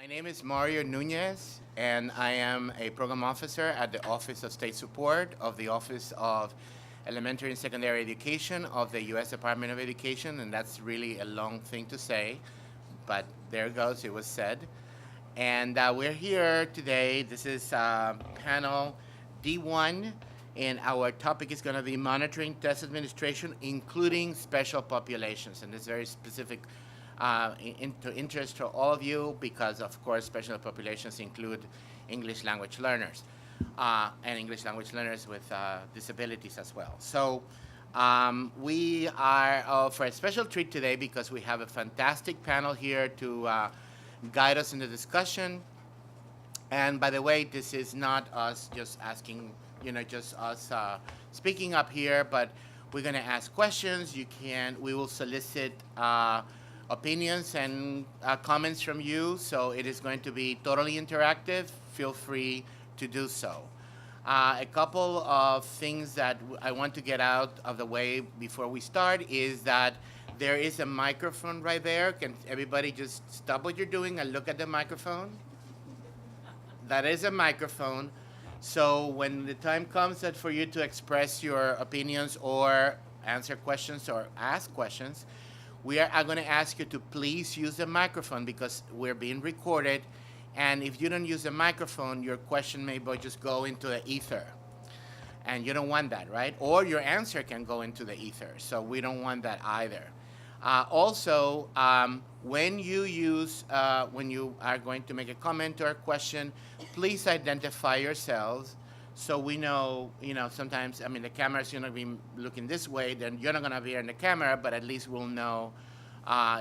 My name is Mario Nunez, and I am a program officer at the Office of State Support of the Office of Elementary and Secondary Education of the U.S. Department of Education, and that's really a long thing to say, but there it goes, it was said. And we're here today. This is panel D-1, and our topic is going to be monitoring test administration, including special populations, and it's very specific to interest to all of you because, of course, special populations include English language learners and English language learners with disabilities as well. So we are for a special treat today because we have a fantastic panel here to guide us in the discussion. And by the way, this is not us just asking, just us speaking up here, but we're going to ask questions. We will solicit opinions and comments from you, so it is going to be totally interactive. Feel free to do so. A couple of things that I want to get out of the way before we start is that there is a microphone right there. Can everybody just stop what you're doing and look at the microphone? That is a microphone. So when the time comes that for you to express your opinions or answer questions or ask questions, we are going to ask you to please use the microphone because we're being recorded. And if you don't use the microphone, your question may just go into the ether. And you don't want that, right? Or your answer can go into the ether. So we don't want that either. Also, when you are going to make a comment or a question, please identify yourselves so we know, sometimes, the camera's going to be looking this way, then you're not going to be in the camera, but at least we'll know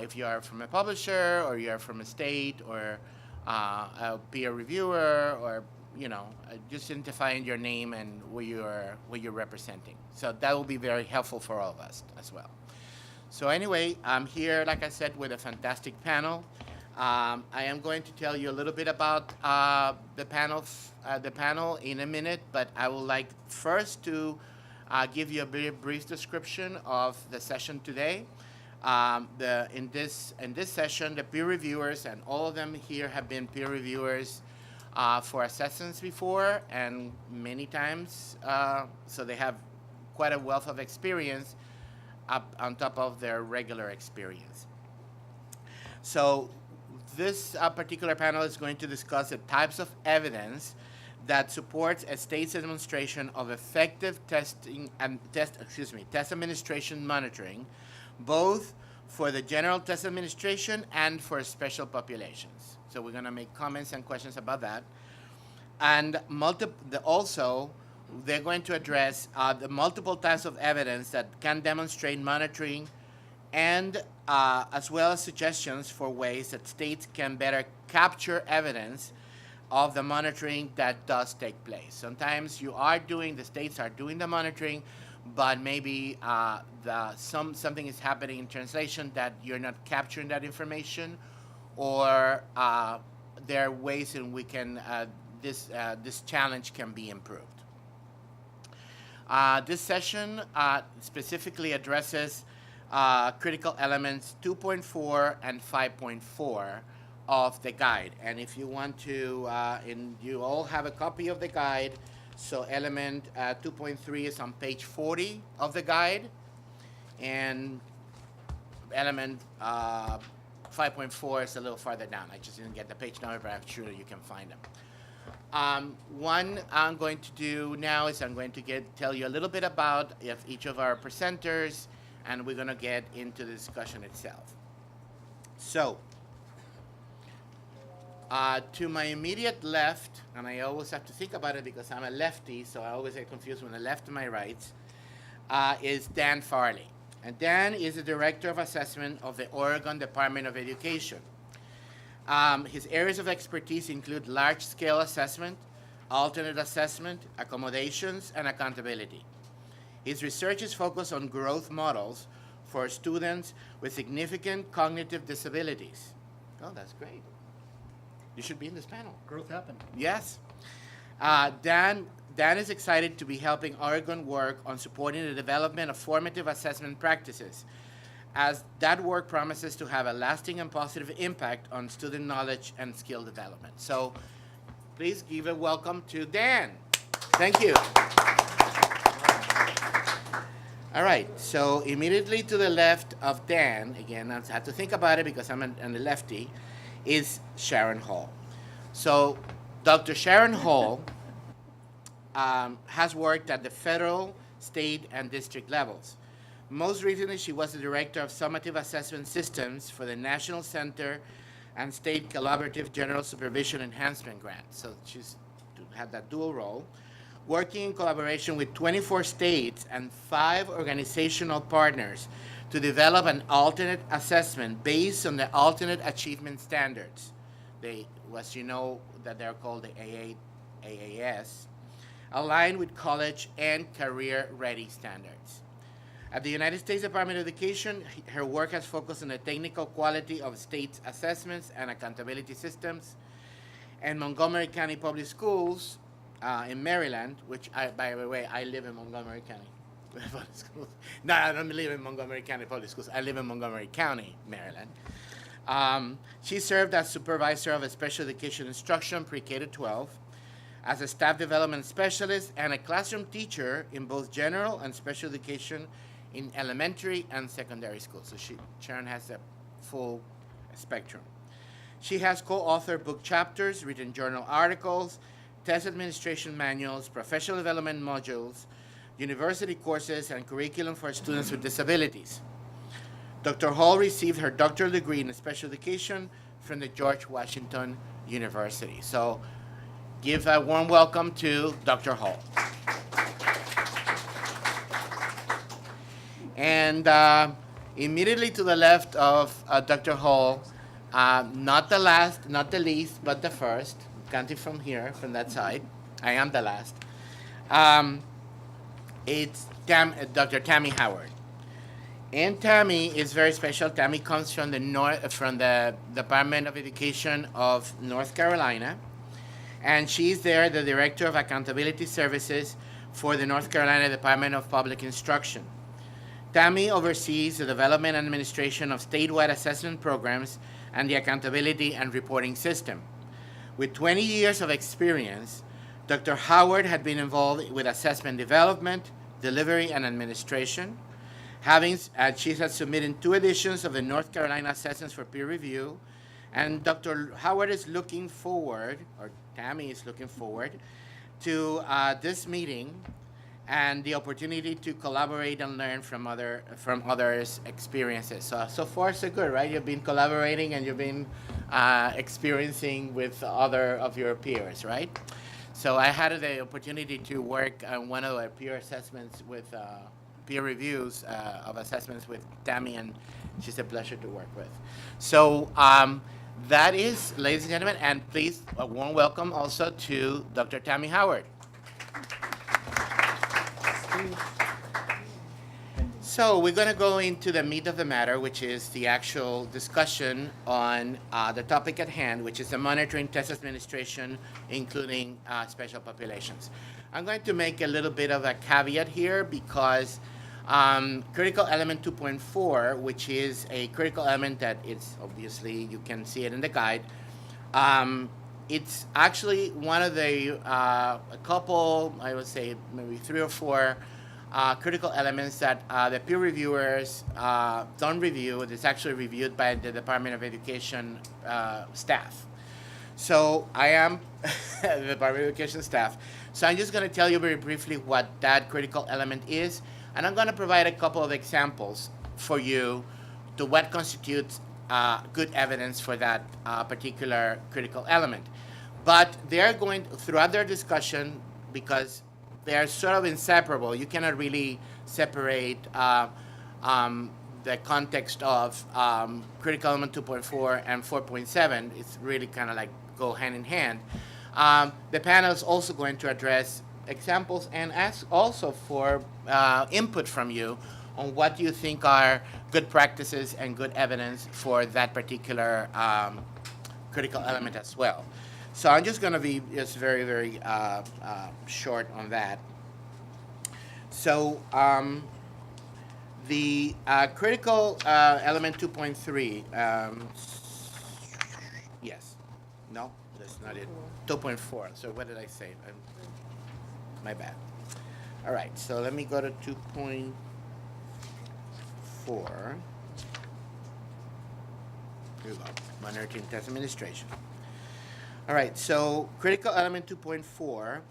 if you are from a publisher or you're from a state or a peer reviewer or, just identifying your name and what you're representing. So that will be very helpful for all of us as well. So anyway, I'm here, like I said, with a fantastic panel. I am going to tell you a little bit about the panel in a minute, but I would like first to give you a very brief description of the session today. In this session, the peer reviewers, and all of them here have been peer reviewers for assessments before, and many times, so they have quite a wealth of experience up on top of their regular experience. So this particular panel is going to discuss the types of evidence that supports a state's demonstration of effective test administration monitoring, both for the general test administration and for special populations. So we're going to make comments and questions about that. And also, they're going to address the multiple types of evidence that can demonstrate monitoring and as well as suggestions for ways that states can better capture evidence of the monitoring that does take place. Sometimes the states are doing the monitoring, but maybe something is happening in translation that you're not capturing that information, or there are ways in which this challenge can be improved. This session specifically addresses critical elements 2.4 and 5.4 of the guide. And if you want to, you all have a copy of the guide. So element 2.3 is on page 40 of the guide, and element 5.4 is a little farther down. I just didn't get the page number, but I'm sure that you can find them. One I'm going to do now is I'm going to tell you a little bit about each of our presenters, and we're going to get into the discussion itself. So, to my immediate left, and I always have to think about it because I'm a lefty, so I always get confused when the left and my right, is Dan Farley. And Dan is the Director of Assessment of the Oregon Department of Education. His areas of expertise include large-scale assessment, alternate assessment, accommodations, and accountability. His research is focused on growth models for students with significant cognitive disabilities. Oh, that's great. You should be in this panel. Growth happened. Yes. Dan is excited to be helping Oregon work on supporting the development of formative assessment practices as that work promises to have a lasting and positive impact on student knowledge and skill development. So please give a welcome to Dan. Thank you. All right, so immediately to the left of Dan, again, I have to think about it because I'm on the lefty, is Sharon Hall. So Dr. Sharon Hall has worked at the federal, state, and district levels. Most recently, she was the director of summative assessment systems for the National Center and State Collaborative General Supervision Enhancement Grant. So she's had that dual role, working in collaboration with 24 states and 5 organizational partners to develop an alternate assessment based on the alternate achievement standards. They, as you know, that they're called the AAS, aligned with college and career-ready standards. At the United States Department of Education, her work has focused on the technical quality of state assessments and accountability systems. And Montgomery County Public Schools in Maryland, which, by the way, I live in Montgomery County Public Schools. No, I don't live in Montgomery County Public Schools. I live in Montgomery County, Maryland. She served as supervisor of a special education instruction pre-K to 12, as a staff development specialist, and a classroom teacher in both general and special education in elementary and secondary schools. So Sharon has a full spectrum. She has co-authored book chapters, written journal articles, test administration manuals, professional development modules, university courses, and curriculum for students with disabilities. Dr. Hall received her doctoral degree in special education from the George Washington University. So give a warm welcome to Dr. Hall. And immediately to the left of Dr. Hall, not the last, not the least, but the first, counting from here, from that side, I am the last, it's Dr. Tammy Howard. And Tammy is very special. Tammy comes from the Department of Education of North Carolina, and she's there the Director of Accountability Services for the North Carolina Department of Public Instruction. Tammy oversees the development and administration of statewide assessment programs and the accountability and reporting system. With 20 years of experience, Dr. Howard had been involved with assessment development, delivery, and administration. She has submitted 2 editions of the North Carolina Assessments for peer review, and Dr. Howard is looking forward, or Tammy is looking forward, to this meeting and the opportunity to collaborate and learn from others' experiences. So far so good, right? You've been collaborating and you've been experiencing with other of your peers, right? So I had the opportunity to work on one of our peer assessments with peer reviews of assessments with Tammy, and she's a pleasure to work with. So that is, ladies and gentlemen, and please a warm welcome also to Dr. Tammy Howard. So we're going to go into the meat of the matter, which is the actual discussion on the topic at hand, which is the monitoring test administration, including special populations. I'm going to make a little bit of a caveat here because critical element 2.4, which is a critical element that is obviously, you can see it in the guide, it's actually one of the, a couple, I would say maybe 3 or 4 critical elements that the peer reviewers don't review. It's actually reviewed by the Department of Education staff. So I am the Department of Education staff. So I'm just going to tell you very briefly what that critical element is, and I'm going to provide a couple of examples for you to what constitutes good evidence for that particular critical element. But they're going, throughout their discussion, because they are sort of inseparable, you cannot really separate the context of critical element 2.4 and 4.7. It's really kind of like go hand in hand. The panel is also going to address examples and ask also for input from you on what you think are good practices and good evidence for that particular critical element as well. So I'm just going to be just very, very short on that. So The critical element 2.3. Yes. No, that's not it. 2.4. So what did I say? My bad. All right. So let me go to 2.4. Here we go. Monitoring test administration. All right. So critical element 2.4.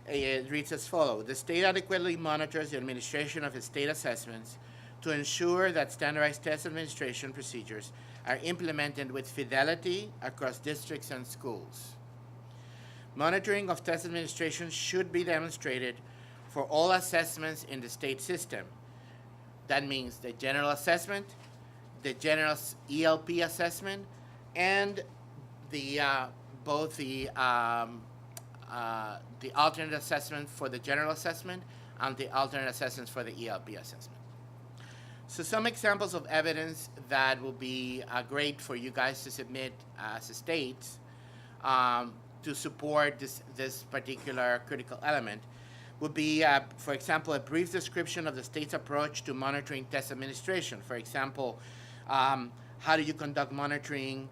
It reads as follows. The state adequately monitors the administration of its state assessments to ensure that standardized test administration procedures are implemented with fidelity across districts and schools. Monitoring of test administration should be demonstrated for all assessments in the state system. That means the general assessment, the general ELP assessment, and both the alternate assessment for the general assessment and the alternate assessments for the ELP assessment. So some examples of evidence that will be great for you guys to submit as a state to support this particular critical element would be, for example, a brief description of the state's approach to monitoring test administration. For example, how do you conduct monitoring,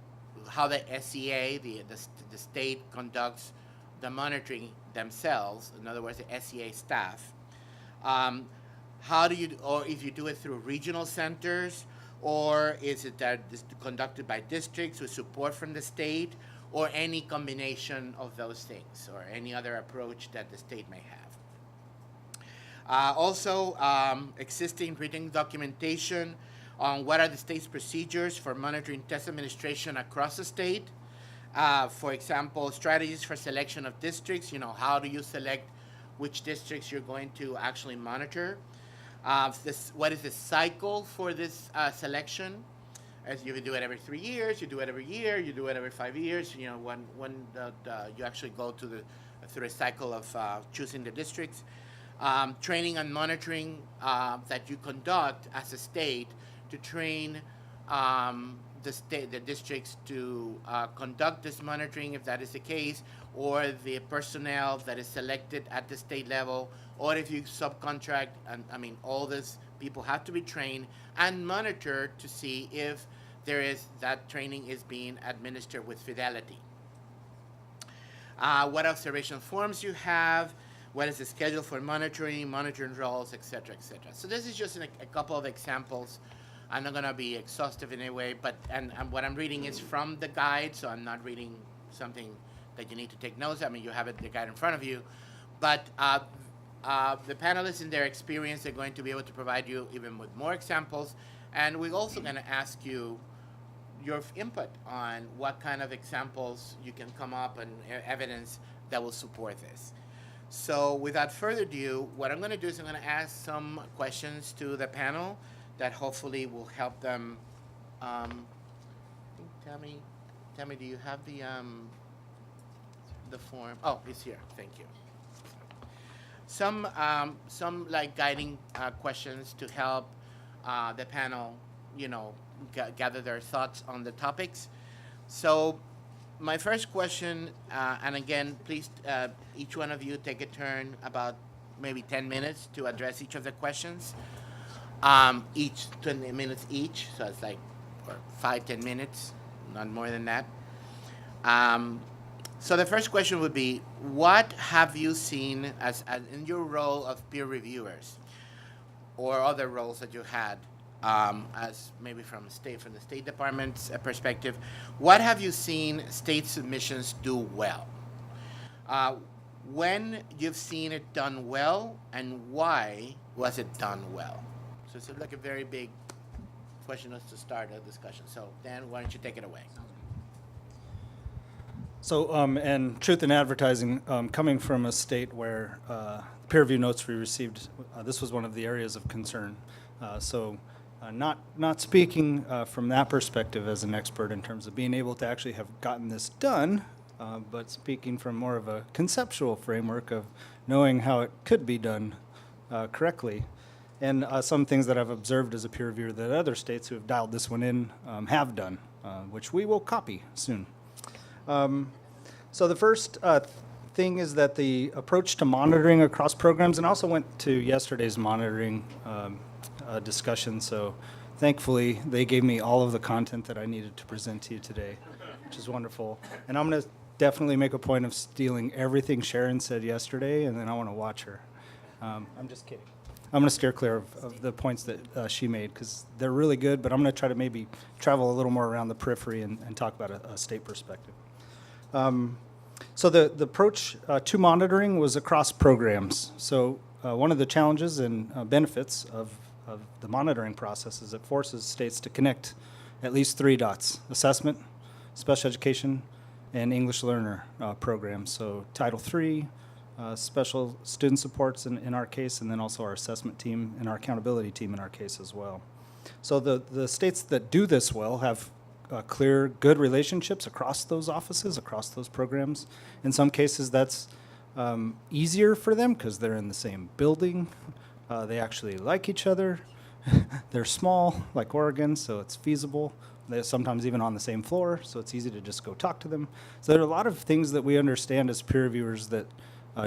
how the SEA, the state conducts the monitoring themselves, in other words, the SEA staff. How do you, or if you do it through regional centers, or is it that it's conducted by districts with support from the state, or any combination of those things, or any other approach that the state may have. Also, existing written documentation on what are the state's procedures for monitoring test administration across the state. For example, strategies for selection of districts. How do you select which districts you're going to actually monitor? What is the cycle for this selection? As you do it every 3 years, you do it every year, you do it every 5 years. When you actually go through a cycle of choosing the districts. Training and monitoring that you conduct as a state to train the districts to conduct this monitoring, if that is the case, or the personnel that is selected at the state level, or if you subcontract, and all these people have to be trained and monitored to see if that training is being administered with fidelity. What observation forms you have, what is the schedule for monitoring roles, etc., etc. So this is just a couple of examples. I'm not going to be exhaustive in any way, but what I'm reading is from the guide, so I'm not reading something that you need to take notes. You have the guide in front of you, but the panelists in their experience are going to be able to provide you even with more examples, and we're also going to ask you your input on what kind of examples you can come up and evidence that will support this. So without further ado, what I'm going to do is I'm going to ask some questions to the panel that hopefully will help them. Tammy, do you have the form? Oh, it's here. Thank you. Some like guiding questions to help the panel, gather their thoughts on the topics. So my first question, and again, please, each one of you take a turn, about maybe 10 minutes to address each of the questions. Each 20 minutes each, so it's like 5-10 minutes, not more than that. So the first question would be, what have you seen as in your role of peer reviewers, or other roles that you had, as maybe from the State Department's perspective? What have you seen state submissions do well? When you've seen it done well, and why was it done well? So it's like a very big question to start a discussion. So Dan, why don't you take it away? So, and truth in advertising, coming from a state where peer review notes we received, this was one of the areas of concern. Not speaking from that perspective as an expert in terms of being able to actually have gotten this done, but speaking from more of a conceptual framework of knowing how it could be done correctly. And some things that I've observed as a peer reviewer that other states who have dialed this one in have done, which we will copy soon. So the first thing is that the approach to monitoring across programs, and also went to yesterday's monitoring discussion. So thankfully, they gave me all of the content that I needed to present to you today, which is wonderful. And I'm going to definitely make a point of stealing everything Sharon said yesterday, and then I want to watch her. I'm just kidding. I'm going to steer clear of the points that she made because they're really good, but I'm going to try to maybe travel a little more around the periphery and talk about a state perspective. So the approach to monitoring was across programs. So one of the challenges and benefits of the monitoring process is it forces states to connect at least 3 dots: assessment, special education, and English learner programs. So Title III, special student supports in our case, and then also our assessment team and our accountability team in our case as well. So the states that do this well have clear, good relationships across those offices, across those programs. In some cases, that's easier for them because they're in the same building. They actually like each other. They're small, like Oregon, so it's feasible. They're sometimes even on the same floor, so it's easy to just go talk to them. So there are a lot of things that we understand as peer reviewers that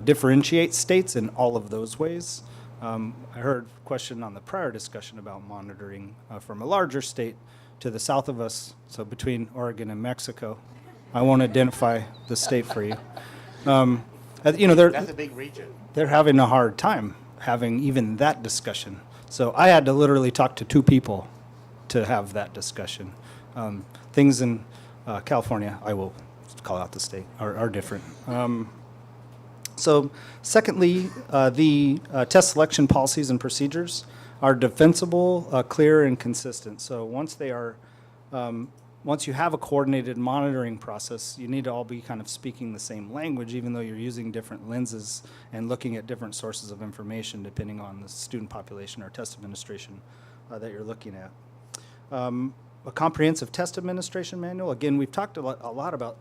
differentiate states in all of those ways. I heard a question on the prior discussion about monitoring from a larger state to the south of us, so between Oregon and Mexico. I won't identify the state for you. That's a big region. They're having a hard time having even that discussion. So I had to literally talk to 2 people to have that discussion. Things in California, I will call out the state, are different. So secondly, the test selection policies and procedures are defensible, clear, and consistent. So once they are, once you have a coordinated monitoring process, you need to all be kind of speaking the same language, even though you're using different lenses and looking at different sources of information depending on the student population or test administration that you're looking at. A comprehensive test administration manual. Again, we've talked a lot about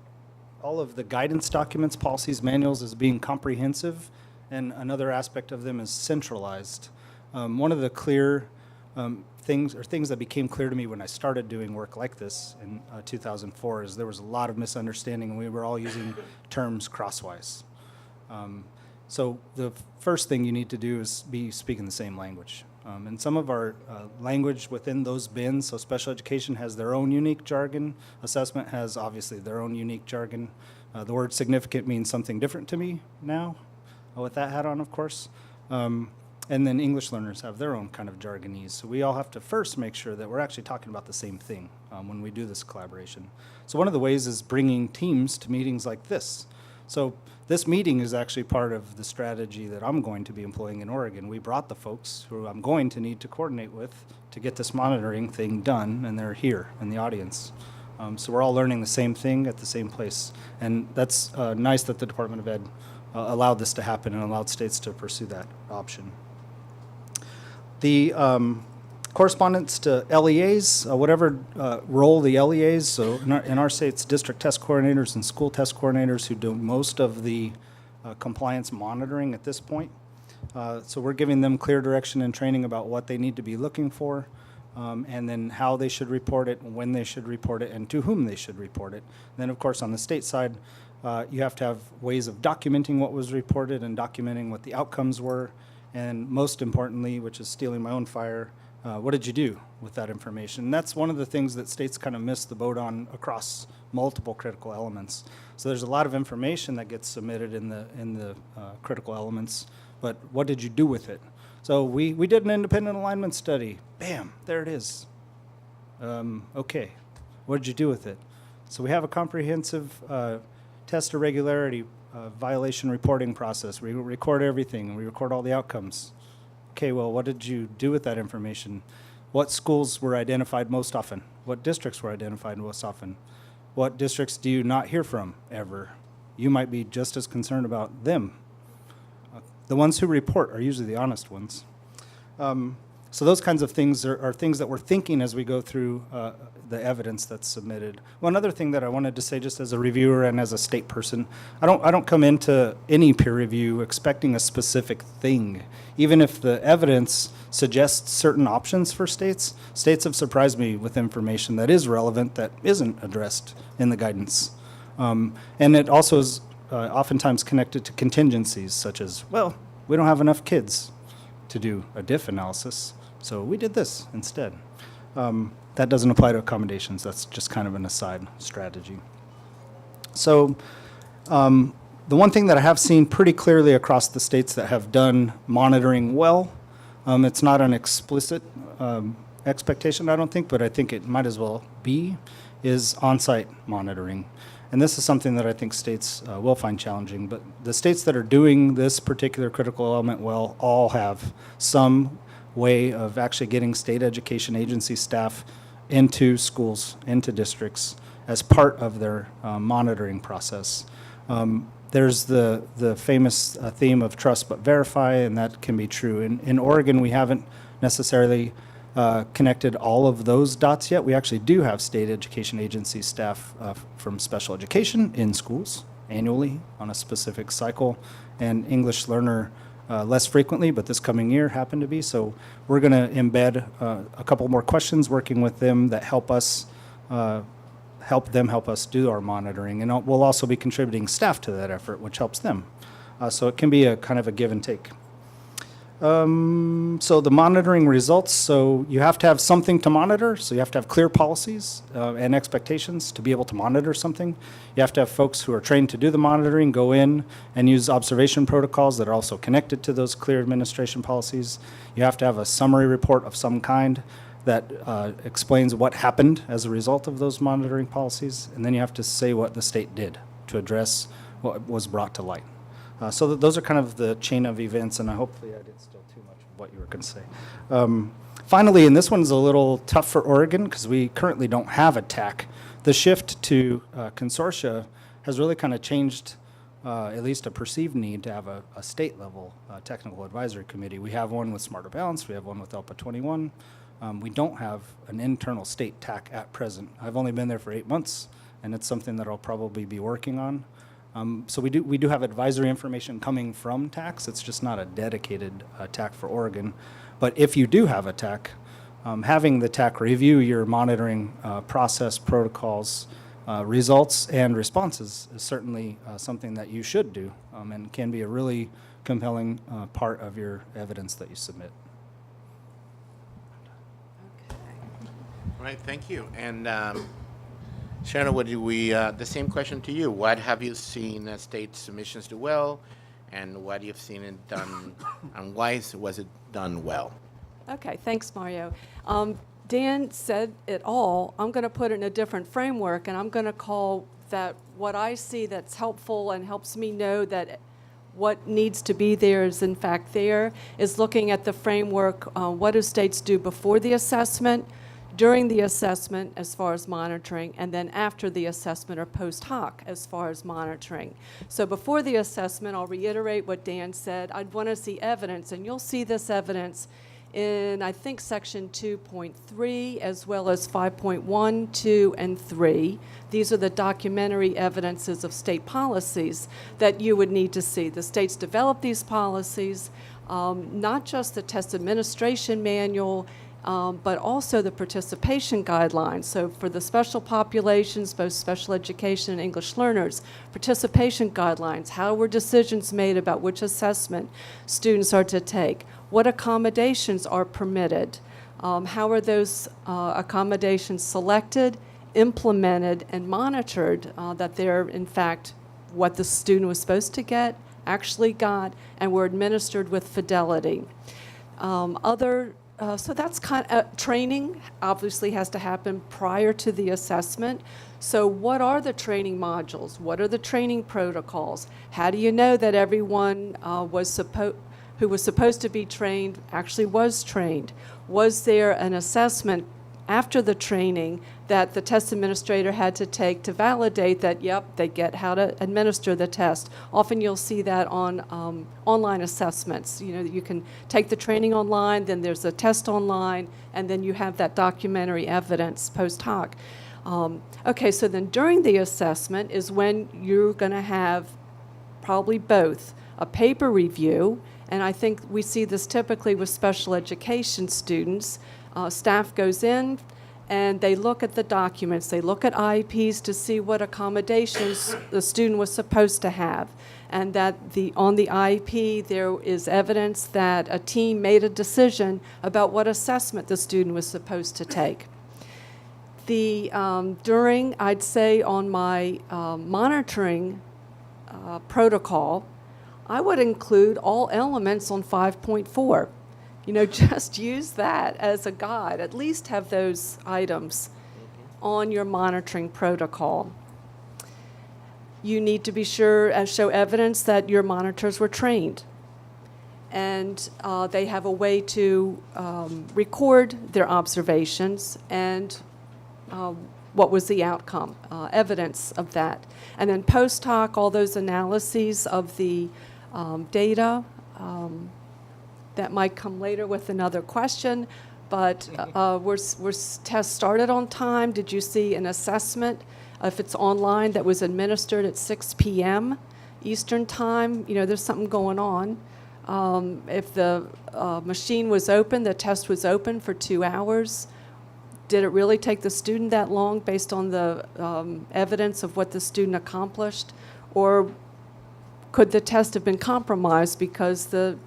all of the guidance documents, policies, manuals as being comprehensive, and another aspect of them is centralized. One of the clear things that became clear to me when I started doing work like this in 2004 is there was a lot of misunderstanding and we were all using terms crosswise. So the first thing you need to do is be speaking the same language. And some of our language within those bins, so special education has their own unique jargon, assessment has obviously their own unique jargon. The word significant means something different to me now, with that hat on, of course. And then English learners have their own kind of jargonese. So we all have to first make sure that we're actually talking about the same thing when we do this collaboration. So one of the ways is bringing teams to meetings like this. So this meeting is actually part of the strategy that I'm going to be employing in Oregon. We brought the folks who I'm going to need to coordinate with to get this monitoring thing done, and they're here in the audience. So we're all learning the same thing at the same place. And that's nice that the Department of Ed allowed this to happen and allowed states to pursue that option. The correspondence to LEAs, whatever role the LEAs, so in our states, district test coordinators and school test coordinators who do most of the compliance monitoring at this point. So we're giving them clear direction and training about what they need to be looking for, and then how they should report it, when they should report it, and to whom they should report it. And then, of course, on the state side, you have to have ways of documenting what was reported and documenting what the outcomes were. And most importantly, which is stealing my own fire, what did you do with that information? And that's one of the things that states kind of miss the boat on across multiple critical elements. So there's a lot of information that gets submitted in the critical elements, but what did you do with it? So we did an independent alignment study. Bam, there it is. Okay, what did you do with it? So we have a comprehensive test irregularity violation reporting process. We record everything. We record all the outcomes. Okay, well, what did you do with that information? What schools were identified most often? What districts were identified most often? What districts do you not hear from ever? You might be just as concerned about them. The ones who report are usually the honest ones. So those kinds of things are things that we're thinking as we go through the evidence that's submitted. One other thing that I wanted to say, just as a reviewer and as a state person, I don't come into any peer review expecting a specific thing. Even if the evidence suggests certain options for states, states have surprised me with information that is relevant that isn't addressed in the guidance. And it also is oftentimes connected to contingencies, such as, well, we don't have enough kids to do a diff analysis. So we did this instead. That doesn't apply to accommodations. That's just kind of an aside strategy. So the one thing that I have seen pretty clearly across the states that have done monitoring well, it's not an explicit expectation, I don't think, but I think it might as well be, is on-site monitoring. And this is something that I think states will find challenging. But the states that are doing this particular critical element well all have some way of actually getting state education agency staff into schools, into districts, as part of their monitoring process. There's the famous theme of trust but verify, and that can be true. In Oregon, we haven't necessarily connected all of those dots yet. We actually do have state education agency staff from special education in schools annually on a specific cycle, and English learner less frequently, but this coming year happened to be. So we're going to embed a couple more questions working with them that help us help us do our monitoring, and we'll also be contributing staff to that effort, which helps them. So it can be a kind of a give and take. So the monitoring results, so you have to have something to monitor, so you have to have clear policies and expectations to be able to monitor something. You have to have folks who are trained to do the monitoring go in and use observation protocols that are also connected to those clear administration policies. You have to have a summary report of some kind that explains what happened as a result of those monitoring policies, and then you have to say what the state did to address what was brought to light. So those are kind of the chain of events, and hopefully I did still too much of what you were going to say. Finally, and this one's a little tough for Oregon because we currently don't have a TAC. The shift to consortia has really kind of changed at least a perceived need to have a state-level technical advisory committee. We have one with Smarter Balance. We have one with ELPA 21. We don't have an internal state TAC at present. I've only been there for 8 months, and it's something that I'll probably be working on. So we do have advisory information coming from TACs. It's just not a dedicated TAC for Oregon. But if you do have a TAC, having the TAC review your monitoring process, protocols, results, and responses is certainly something that you should do and can be a really compelling part of your evidence that you submit. All right, thank you. And Sharon, what do we, the same question to you. What have you seen state submissions do well, and what you've seen it done, and why was it done well? Okay, thanks, Mario. Dan said it all. I'm going to put it in a different framework, and I'm going to call that what I see that's helpful and helps me know that what needs to be there is in fact there, is looking at the framework, what do states do before the assessment, during the assessment as far as monitoring, and then after the assessment or post hoc as far as monitoring. So before the assessment, I'll reiterate what Dan said. I'd want to see evidence, and you'll see this evidence in, I think, section 2.3 as well as 5.1, 2, and 3. These are the documentary evidences of state policies that you would need to see. The states develop these policies, not just the test administration manual, but also the participation guidelines. So for the special populations, both special education and English learners, participation guidelines, how were decisions made about which assessment students are to take? What accommodations are permitted? How are those accommodations selected, implemented, and monitored that they're, in fact, what the student was supposed to get, actually got, and were administered with fidelity? So that's kind of training obviously has to happen prior to the assessment. So what are the training modules? What are the training protocols? How do you know that everyone who was supposed to be trained actually was trained? Was there an assessment after the training that the test administrator had to take to validate that, yep, they get how to administer the test? Often you'll see that on online assessments. You know, you can take the training online, then there's a test online, and then you have that documentary evidence post hoc. Okay, so then during the assessment is when you're going to have probably both a paper review, and I think we see this typically with special education students. Staff goes in and they look at the documents. They look at IEPs to see what accommodations the student was supposed to have, and that on the IEP there is evidence that a team made a decision about what assessment the student was supposed to take. I'd say on my monitoring protocol, I would include all elements on 5.4. Just use that as a guide. At least have those items on your monitoring protocol. You need to be sure and show evidence that your monitors were trained, and they have a way to record their observations and what was the outcome, evidence of that. And then post hoc, all those analyses of the data, that might come later with another question, but were tests started on time? Did you see an assessment, if it's online, that was administered at 6 p.m. Eastern time? There's something going on. If the machine was open, the test was open for 2 hours, did it really take the student that long based on the evidence of what the student accomplished? Or could the test have been compromised because the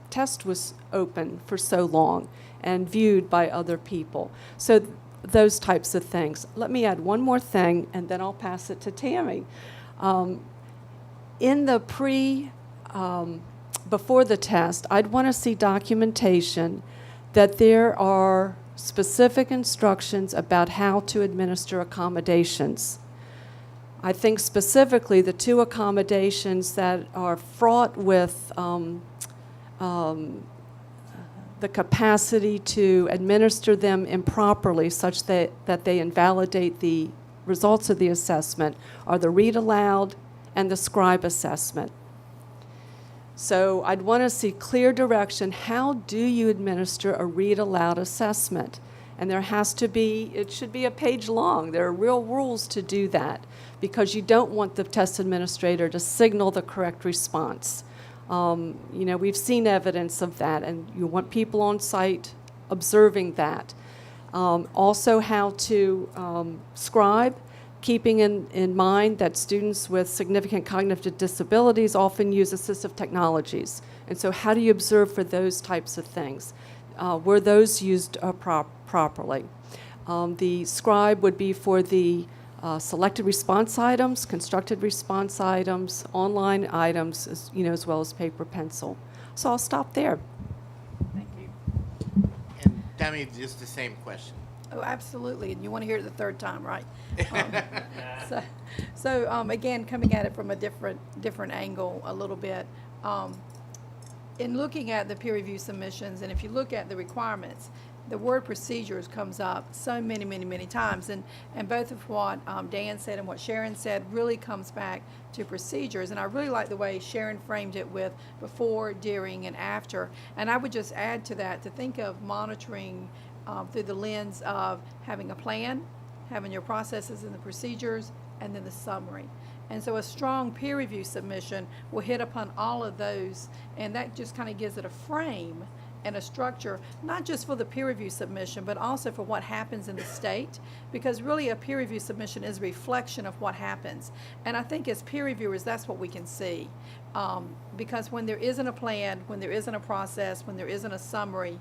test was open for so long and viewed by other people? So those types of things. Let me add one more thing, and then I'll pass it to Tammy. In the before the test, I'd want to see documentation that there are specific instructions about how to administer accommodations. I think specifically the 2 accommodations that are fraught with the capacity to administer them improperly, such that they invalidate the results of the assessment, are the read aloud and the scribe assessment. So I'd want to see clear direction. How do you administer a read aloud assessment? And it should be a page long. There are real rules to do that, because you don't want the test administrator to signal the correct response. We've seen evidence of that, and you want people on site observing that. Also, how to scribe, keeping in mind that students with significant cognitive disabilities often use assistive technologies. And so how do you observe for those types of things? Were those used properly? The scribe would be for the selected response items, constructed response items, online items, as well as paper pencil. So I'll stop there. Thank you. And Tammy, just the same question. Oh, absolutely. And you want to hear it the third time, right? So again, coming at it from a different angle a little bit. In looking at the peer review submissions, and if you look at the requirements, the word procedures comes up so many times, and both of what Dan said and what Sharon said really comes back to procedures. And I really like the way Sharon framed it with before, during, and after. And I would just add to that to think of monitoring through the lens of having a plan, having your processes and the procedures, and then the summary. And so a strong peer review submission will hit upon all of those, and that just kind of gives it a frame and a structure, not just for the peer review submission, but also for what happens in the state, because really a peer review submission is a reflection of what happens. And I think as peer reviewers, that's what we can see. Because when there isn't a plan, when there isn't a process, when there isn't a summary,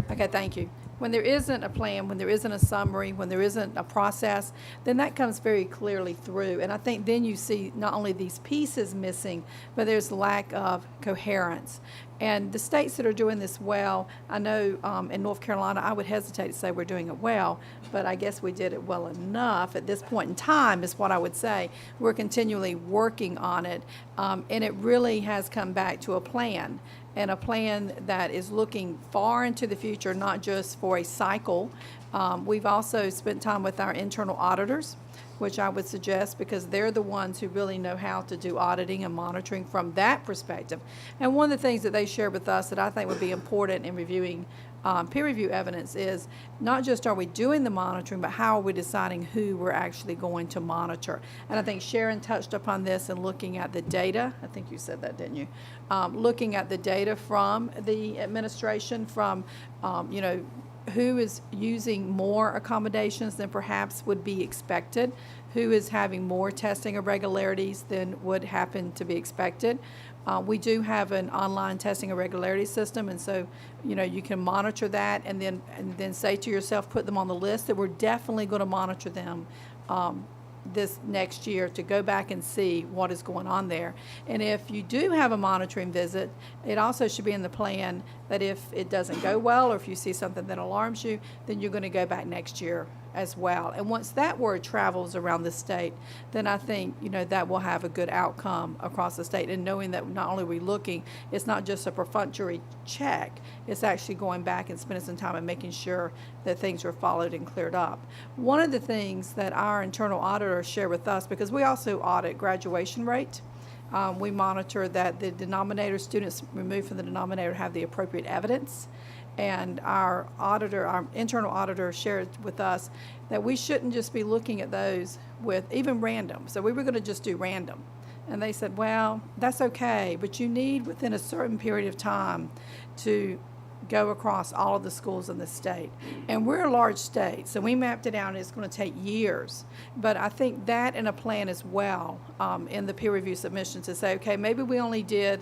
okay, thank you. When there isn't a plan, when there isn't a summary, when there isn't a process, then that comes very clearly through. And I think then you see not only these pieces missing, but there's lack of coherence. And the states that are doing this well, I know in North Carolina, I would hesitate to say we're doing it well, but I guess we did it well enough at this point in time is what I would say. We're continually working on it, and it really has come back to a plan, and a plan that is looking far into the future, not just for a cycle. We've also spent time with our internal auditors, which I would suggest, because they're the ones who really know how to do auditing and monitoring from that perspective. And one of the things that they shared with us that I think would be important in reviewing peer review evidence is not just are we doing the monitoring, but how are we deciding who we're actually going to monitor. And I think Sharon touched upon this in looking at the data. I think you said that, didn't you? Looking at the data from the administration, from who is using more accommodations than perhaps would be expected, who is having more testing irregularities than would happen to be expected. We do have an online testing irregularity system, and so, you can monitor that and then say to yourself, put them on the list that we're definitely going to monitor them this next year to go back and see what is going on there. And if you do have a monitoring visit, it also should be in the plan that if it doesn't go well or if you see something that alarms you, then you're going to go back next year as well. And once that word travels around the state, then I think, that will have a good outcome across the state. And knowing that not only are we looking, it's not just a perfunctory check, it's actually going back and spending some time and making sure that things are followed and cleared up. One of the things that our internal auditors share with us, because we also audit graduation rate, we monitor that the denominator, students removed from the denominator have the appropriate evidence. And our internal auditor shared with us that we shouldn't just be looking at those with even random. So we were going to just do random. And they said, well, that's okay, but you need within a certain period of time to go across all of the schools in the state. And we're a large state, so we mapped it out, and it's going to take years. But I think that in a plan as well, in the peer review submission, to say, okay, maybe we only did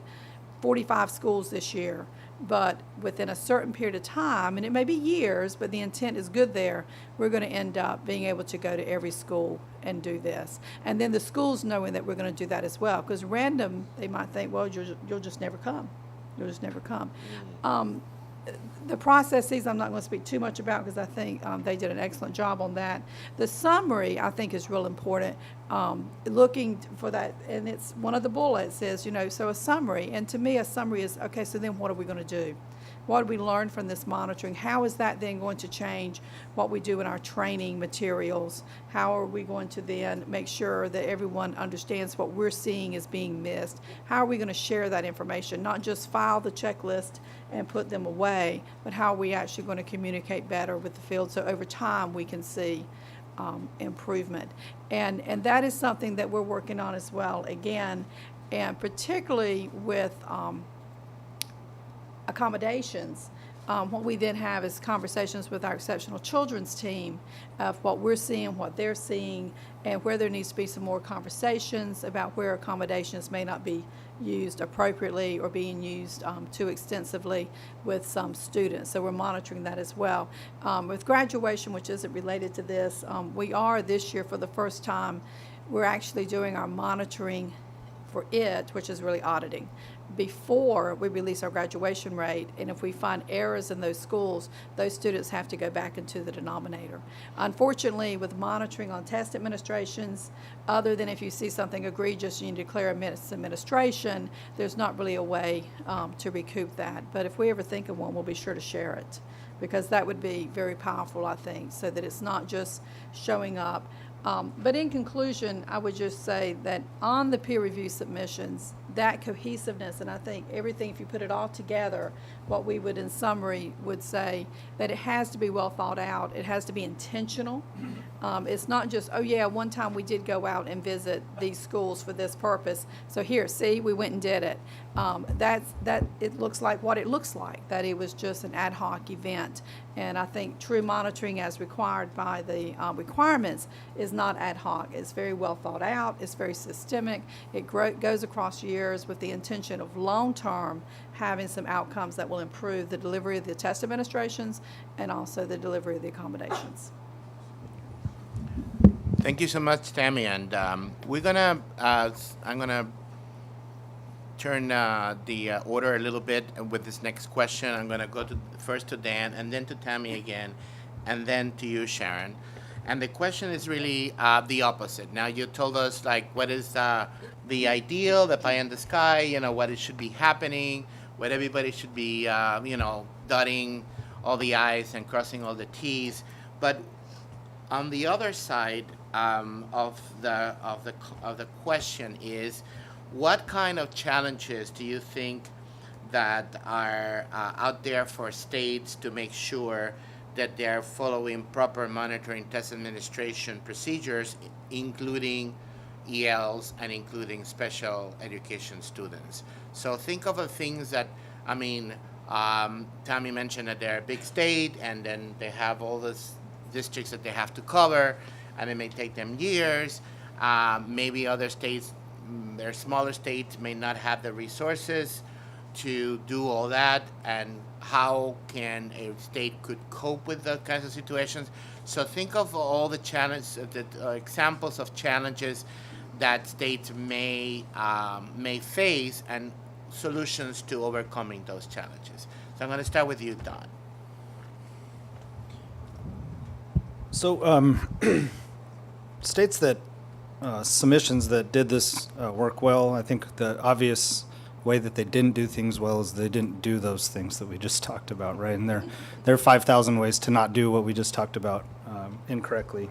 45 schools this year, but within a certain period of time, and it may be years, but the intent is good there, we're going to end up being able to go to every school and do this. And then the schools knowing that we're going to do that as well, because random, they might think, well, you'll just never come. You'll just never come. The processes I'm not going to speak too much about because I think they did an excellent job on that. The summary I think is real important. Looking for that, and it's one of the bullets says, so a summary. And to me, a summary is, okay, so then what are we going to do? What did we learn from this monitoring? How is that then going to change what we do in our training materials? How are we going to then make sure that everyone understands what we're seeing is being missed? How are we going to share that information? Not just file the checklist and put them away, but how are we actually going to communicate better with the field so over time we can see improvement. And that is something that we're working on as well, again, and particularly with accommodations. What we then have is conversations with our exceptional children's team of what we're seeing, what they're seeing, and where there needs to be some more conversations about where accommodations may not be used appropriately or being used too extensively with some students. So we're monitoring that as well. With graduation, which isn't related to this, we are this year for the first time, we're actually doing our monitoring for it, which is really auditing, before we release our graduation rate. And if we find errors in those schools, those students have to go back into the denominator. Unfortunately, with monitoring on test administrations, other than if you see something egregious, you need to declare a misadministration, there's not really a way to recoup that. But if we ever think of one, we'll be sure to share it, because that would be very powerful, I think, so that it's not just showing up. But in conclusion, I would just say that on the peer review submissions, that cohesiveness, and I think everything, if you put it all together, what we would in summary would say that it has to be well thought out, it has to be intentional. It's not just, oh yeah, one time we did go out and visit these schools for this purpose, so here, see, we went and did it. It looks like what it looks like, that it was just an ad hoc event. And I think true monitoring as required by the requirements is not ad hoc. It's very well thought out, it's very systemic, it goes across years with the intention of long-term having some outcomes that will improve the delivery of the test administrations and also the delivery of the accommodations. Thank you so much, Tammy. And I'm gonna turn the order a little bit with this next question. I'm gonna go first to Dan, and then to Tammy again, and then to you, Sharon. And the question is really the opposite. Now, you told us what is the ideal, the pie in the sky, what it should be happening, what everybody should be, dotting all the I's and crossing all the T's. But on the other side of the question is, what kind of challenges do you think that are out there for states to make sure that they're following proper monitoring test administration procedures, including ELs and including special education students? So think of the things that, Tammy mentioned that they're a big state, and then they have all these districts that they have to cover, and it may take them years. Maybe other states, their smaller states, may not have the resources to do all that, and how can a state could cope with those kinds of situations. So think of all the challenges, the examples of challenges that states may face, and solutions to overcoming those challenges. So I'm going to start with you, Don. So states that submissions that did this work well, I think the obvious way that they didn't do things well is they didn't do those things that we just talked about, right? And there are 5,000 ways to not do what we just talked about incorrectly.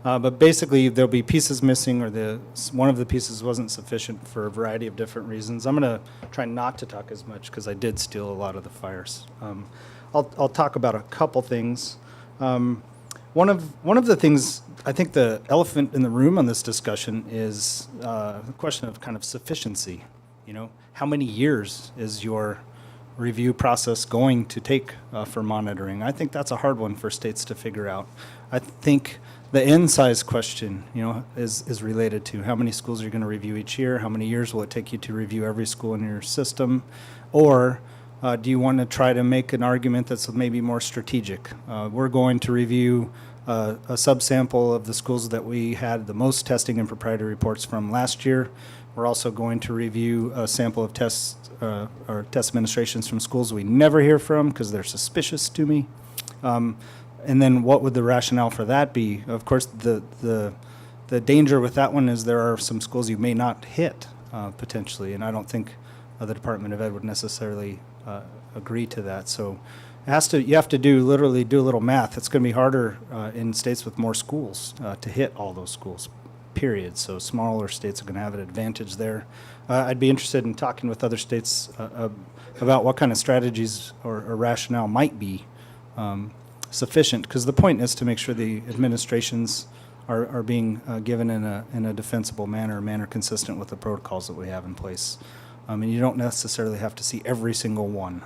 But basically, there'll be pieces missing, or one of the pieces wasn't sufficient for a variety of different reasons. I'm going to try not to talk as much because I did steal a lot of the fires. I'll talk about a couple things. One of the things, I think the elephant in the room on this discussion is the question of kind of sufficiency. You know, how many years is your review process going to take for monitoring? I think that's a hard one for states to figure out. I think the N size question, you know, is related to how many schools you're going to review each year, how many years will it take you to review every school in your system, or do you want to try to make an argument that's maybe more strategic? We're going to review a subsample of the schools that we had the most testing and proprietary reports from last year. We're also going to review a sample of tests or test administrations from schools we never hear from because they're suspicious to me. And then what would the rationale for that be? Of course, the danger with that one is there are some schools you may not hit potentially, and I don't think the Department of Ed would necessarily agree to that. So you have to literally do a little math. It's going to be harder in states with more schools to hit all those schools, period. So smaller states are going to have an advantage there. I'd be interested in talking with other states about what kind of strategies or rationale might be sufficient, because the point is to make sure the administrations are being given in a defensible manner consistent with the protocols that we have in place. And you don't necessarily have to see every single one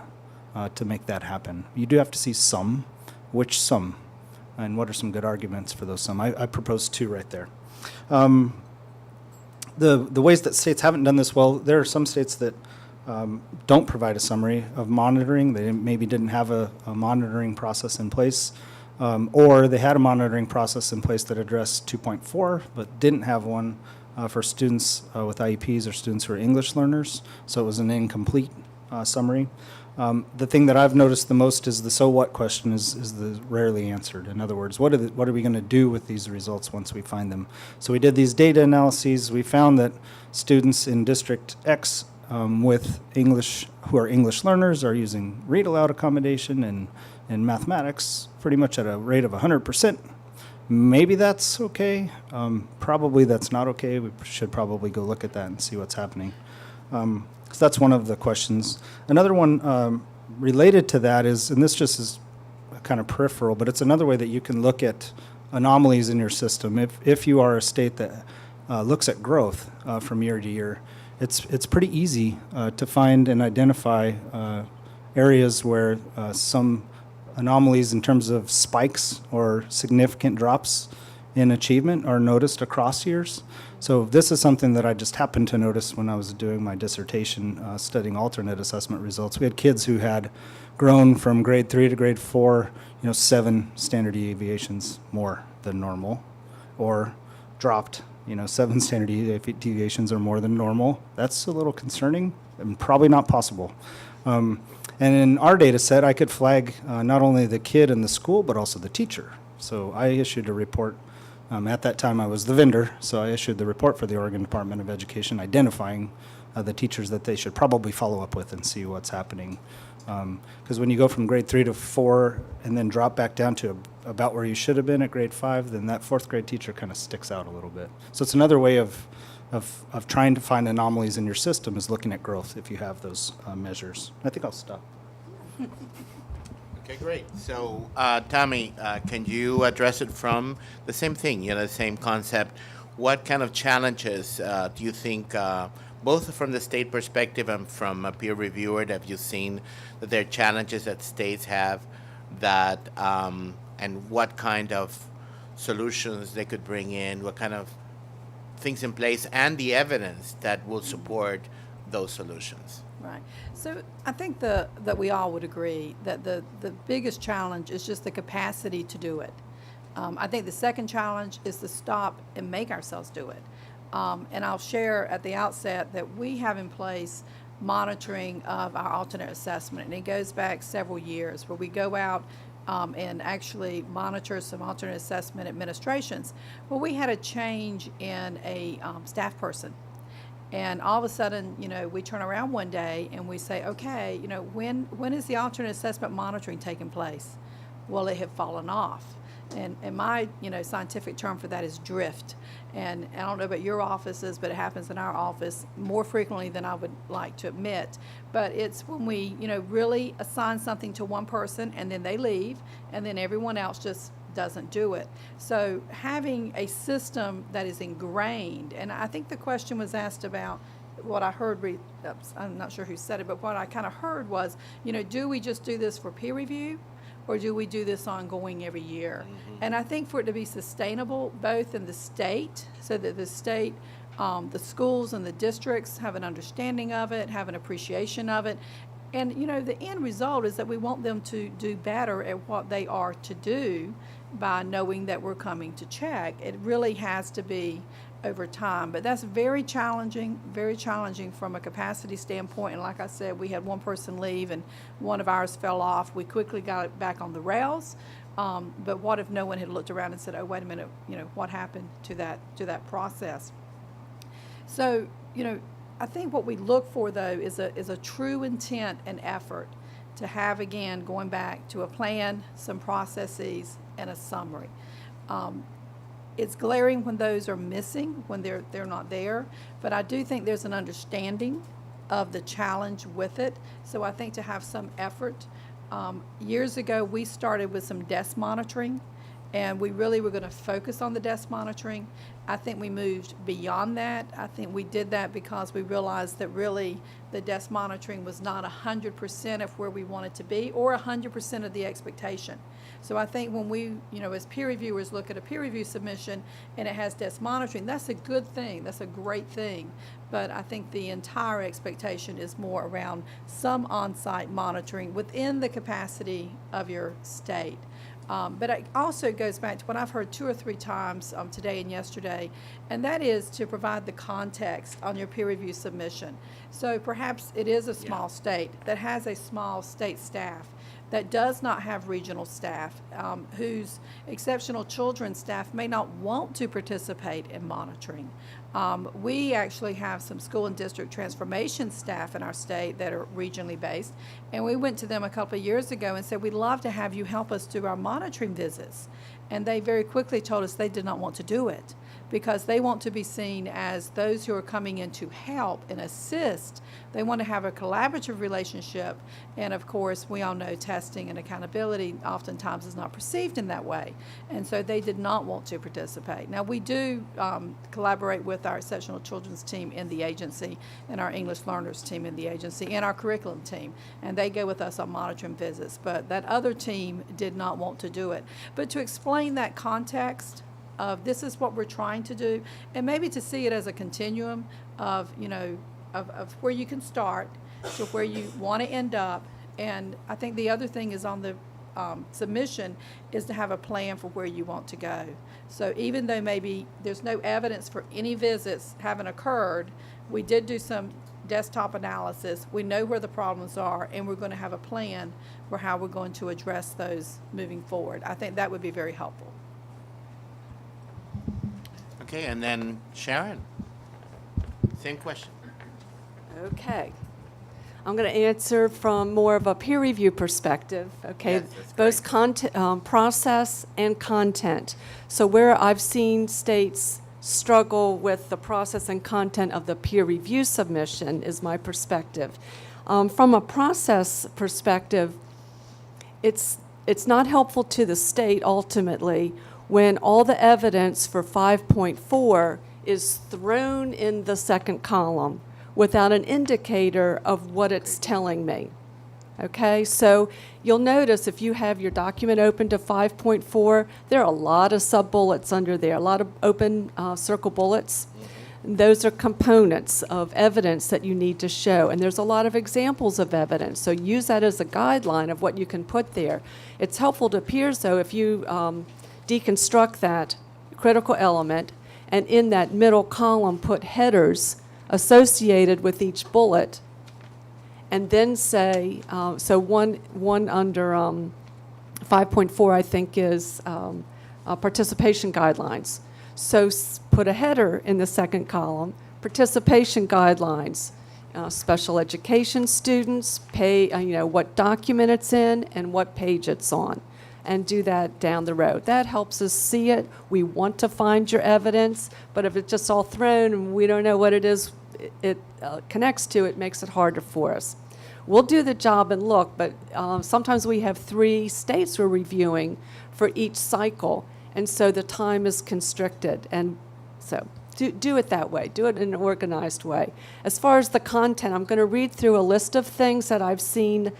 to make that happen. You do have to see some. Which some? And what are some good arguments for those some? I propose two right there. The ways that states haven't done this well, there are some states that don't provide a summary of monitoring. They maybe didn't have a monitoring process in place, or they had a monitoring process in place that addressed 2.4, but didn't have one for students with IEPs or students who are English learners, so it was an incomplete summary. The thing that I've noticed the most is the so what question is rarely answered. In other words, what are we going to do with these results once we find them? So we did these data analyses. We found that students in District X with English, who are English learners, are using read aloud accommodation and mathematics pretty much at a rate of 100%. Maybe that's okay. Probably that's not okay. We should probably go look at that and see what's happening. So that's one of the questions. Another one related to that is, and this just is kind of peripheral, but it's another way that you can look at anomalies in your system. If you are a state that looks at growth from year to year, it's pretty easy to find and identify areas where some anomalies in terms of spikes or significant drops in achievement are noticed across years. So this is something that I just happened to notice when I was doing my dissertation studying alternate assessment results. We had kids who had grown from grade 3 to grade 4, 7 standard deviations more than normal, or dropped, 7 standard deviations or more than normal. That's a little concerning and probably not possible. And in our data set, I could flag not only the kid and the school, but also the teacher. So I issued a report. At that time, I was the vendor, so I issued the report for the Oregon Department of Education identifying the teachers that they should probably follow up with and see what's happening. Because when you go from grade 3 to 4 and then drop back down to about where you should have been at grade 5, then that 4th grade teacher kind of sticks out a little bit. So it's another way of trying to find anomalies in your system is looking at growth if you have those measures. I think I'll stop. Okay, great. So, Tommy, can you address it from the same thing, the same concept? What kind of challenges do you think both from the state perspective and from a peer reviewer, have you seen that there are challenges that states have that, and what kind of solutions they could bring in, what kind of things in place, and the evidence that will support those solutions? Right. So I think that we all would agree that the biggest challenge is just the capacity to do it. I think the second challenge is to stop and make ourselves do it. And I'll share at the outset that we have in place monitoring of our alternate assessment, and it goes back several years where we go out and actually monitor some alternate assessment administrations. Well, we had a change in a staff person. And all of a sudden, we turn around one day and we say, okay, when is the alternate assessment monitoring taking place? Well, it had fallen off. And my, scientific term for that is drift. And I don't know about your offices, but it happens in our office more frequently than I would like to admit. But it's when we, really assign something to one person and then they leave, and then everyone else just doesn't do it. So having a system that is ingrained, and I think the question was asked about what I heard, I'm not sure who said it, but what I kind of heard was, do we just do this for peer review, or do we do this ongoing every year? And I think for it to be sustainable, both in the state, so that the state, the schools and the districts have an understanding of it, have an appreciation of it, and the end result is that we want them to do better at what they are to do by knowing that we're coming to check. It really has to be over time, but that's very challenging from a capacity standpoint. And like I said, we had one person leave and one of ours fell off. We quickly got it back on the rails, but what if no one had looked around and said, oh, wait a minute, what happened to that process? So, I think what we look for, though, is a true intent and effort to have, again, going back to a plan, some processes, and a summary. It's glaring when those are missing, when they're not there, but I do think there's an understanding of the challenge with it. So I think to have some effort. Years ago, we started with some desk monitoring, and we really were going to focus on the desk monitoring. I think we moved beyond that. I think we did that because we realized that really the desk monitoring was not 100% of where we wanted to be or 100% of the expectation. So I think when we, as peer reviewers look at a peer review submission and it has desk monitoring, that's a good thing. That's a great thing. But I think the entire expectation is more around some on-site monitoring within the capacity of your state. But it also goes back to what I've heard 2 or 3 times today and yesterday, and that is to provide the context on your peer review submission. So perhaps it is a small state that has a small state staff that does not have regional staff, whose exceptional children staff may not want to participate in monitoring. We actually have some school and district transformation staff in our state that are regionally based, and we went to them a couple of years ago and said, we'd love to have you help us do our monitoring visits. And they very quickly told us they did not want to do it because they want to be seen as those who are coming in to help and assist. They want to have a collaborative relationship, and of course, we all know testing and accountability oftentimes is not perceived in that way, and so they did not want to participate. Now, we do collaborate with our exceptional children's team in the agency and our English learners team in the agency and our curriculum team, and they go with us on monitoring visits, but that other team did not want to do it. But to explain that context of this is what we're trying to do, and maybe to see it as a continuum of, of where you can start to where you want to end up. And I think the other thing is on the submission is to have a plan for where you want to go. So even though maybe there's no evidence for any visits having occurred, we did do some desktop analysis. We know where the problems are, and we're going to have a plan for how we're going to address those moving forward. I think that would be very helpful. Okay, and then Sharon, same question. Okay. I'm going to answer from more of a peer review perspective, okay? Yes, that's Both great. process and content. So where I've seen states struggle with the process and content of the peer review submission is my perspective. From a process perspective, it's not helpful to the state ultimately when all the evidence for 5.4 is thrown in the second column, without an indicator of what it's telling me. Okay, so you'll notice if you have your document open to 5.4, there are a lot of sub-bullets under there, a lot of open circle bullets. Those are components of evidence that you need to show, and there's a lot of examples of evidence, so use that as a guideline of what you can put there. It's helpful to peers, though, if you deconstruct that critical element, and in that middle column put headers associated with each bullet, and then say, so one under 5.4, I think, is participation guidelines. So put a header in the second column, participation guidelines, special education students, what document it's in and what page it's on, and do that down the road. That helps us see it. We want to find your evidence, but if it's just all thrown and we don't know what it is it connects to, it makes it harder for us. We'll do the job and look, but sometimes we have 3 states we're reviewing for each cycle, and so the time is constricted. And so do it that way. Do it in an organized way. As far as the content, I'm going to read through a list of things that I've seen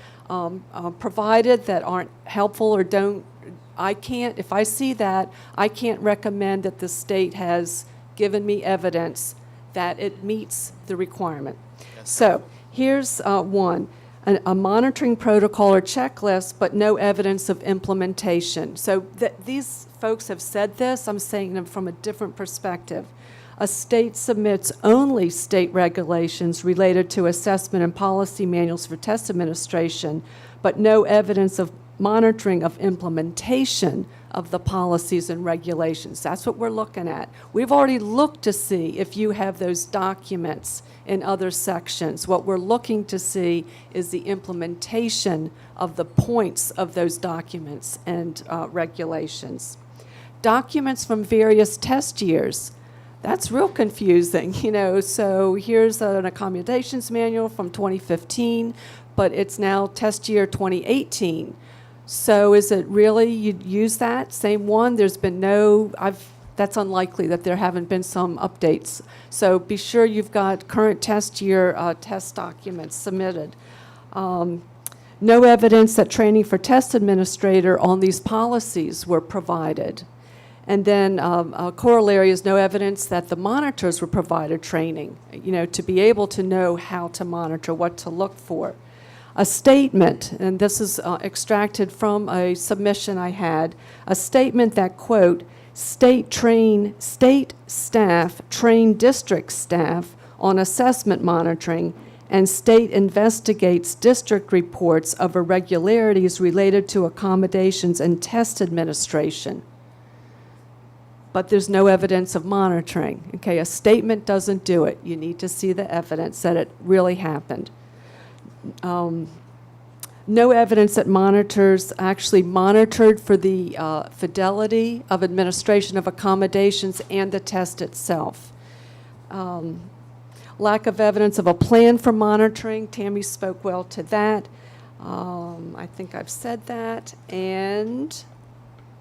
provided that aren't helpful or don't. If I see that, I can't recommend that the state has given me evidence that it meets the requirement. So here's one, a monitoring protocol or checklist, but no evidence of implementation. So these folks have said this. I'm saying them from a different perspective. A state submits only state regulations related to assessment and policy manuals for test administration, but no evidence of monitoring of implementation of the policies and regulations. That's what we're looking at. We've already looked to see if you have those documents in other sections. What we're looking to see is the implementation of the points of those documents and regulations. Documents from various test years. That's real confusing, so here's an accommodations manual from 2015, but it's now test year 2018. So is it really you'd use that same one? There's been that's unlikely that there haven't been some updates. So be sure you've got current test year test documents submitted. No evidence that training for test administrator on these policies were provided. And then a corollary is no evidence that the monitors were provided training, to be able to know how to monitor, what to look for. A statement, and this is extracted from a submission I had, a statement that, quote, state staff train district staff on assessment monitoring, and state investigates district reports of irregularities related to accommodations and test administration. But there's no evidence of monitoring. Okay, a statement doesn't do it. You need to see the evidence that it really happened. No evidence that monitors actually monitored for the fidelity of administration of accommodations and the test itself. Lack of evidence of a plan for monitoring. Tammy spoke well to that. I think I've said that. And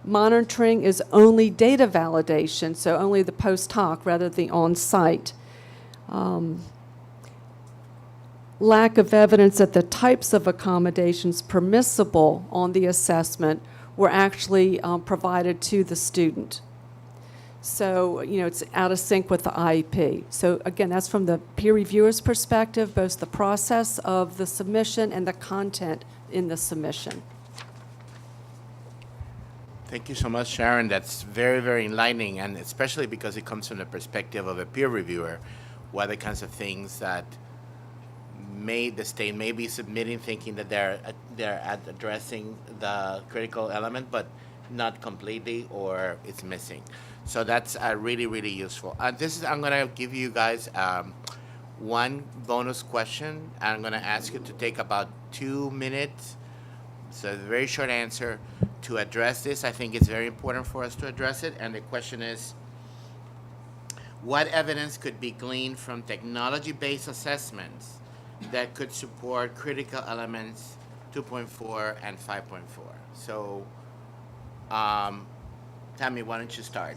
monitoring is only data validation, so only the post hoc rather than the on-site. Lack of evidence that the types of accommodations permissible on the assessment were actually provided to the student. So, it's out of sync with the IEP. So again, that's from the peer reviewer's perspective, both the process of the submission and the content in the submission. Thank you so much, Sharon. That's very, very enlightening, and especially because it comes from the perspective of a peer reviewer, what are the kinds of things that the state may be submitting thinking that they're addressing the critical element, but not completely, or it's missing. So that's really, really useful. I'm going to give you guys one bonus question. I'm going to ask you to take about 2 minutes. So a very short answer to address this. I think it's very important for us to address it. And the question is, what evidence could be gleaned from technology-based assessments that could support critical elements 2.4 and 5.4? So, Tammy, why don't you start?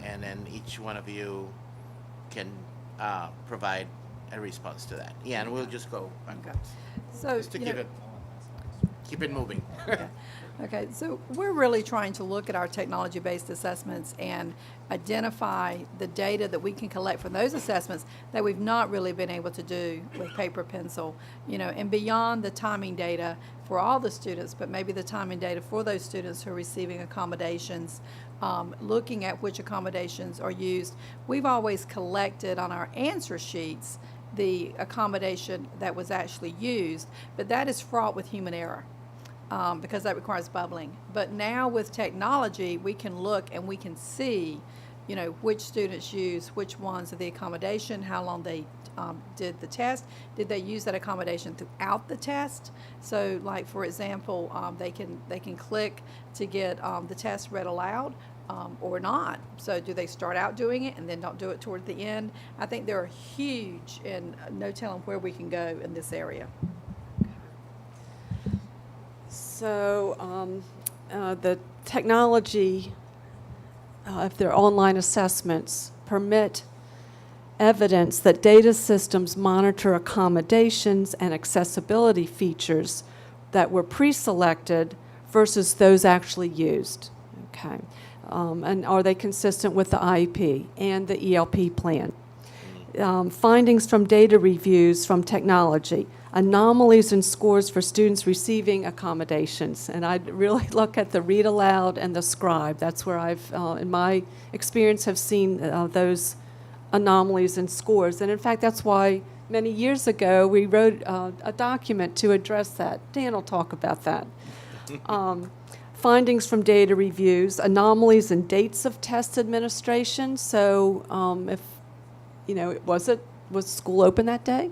And then each one of you can provide a response to that. Yeah, and we'll just go backwards. So, Just to you know, keep it moving. Okay, so we're really trying to look at our technology-based assessments and identify the data that we can collect from those assessments that we've not really been able to do with paper pencil, you know, and beyond the timing data for all the students, but maybe the timing data for those students who are receiving accommodations, looking at which accommodations are used. We've always collected on our answer sheets the accommodation that was actually used, but that is fraught with human error. Because that requires bubbling. But now with technology, we can look and we can see, you know, which students use which ones of the accommodation, how long they did the test, did they use that accommodation throughout the test? So, like for example, they can click to get the test read aloud. Or not. So do they start out doing it and then don't do it toward the end? I think they're huge, and no telling where we can go in this area. So the technology, if they're online assessments, permit evidence that data systems monitor accommodations and accessibility features that were pre-selected versus those actually used. Okay. And are they consistent with the IEP and the ELP plan? Findings from data reviews from technology, anomalies in scores for students receiving accommodations. And I'd really look at the read aloud and the scribe. That's where I've, in my experience, have seen those anomalies in scores. And in fact, that's why many years ago we wrote a document to address that. Dan will talk about that. Findings from data reviews, anomalies in dates of test administration. So if, you know, was school open that day?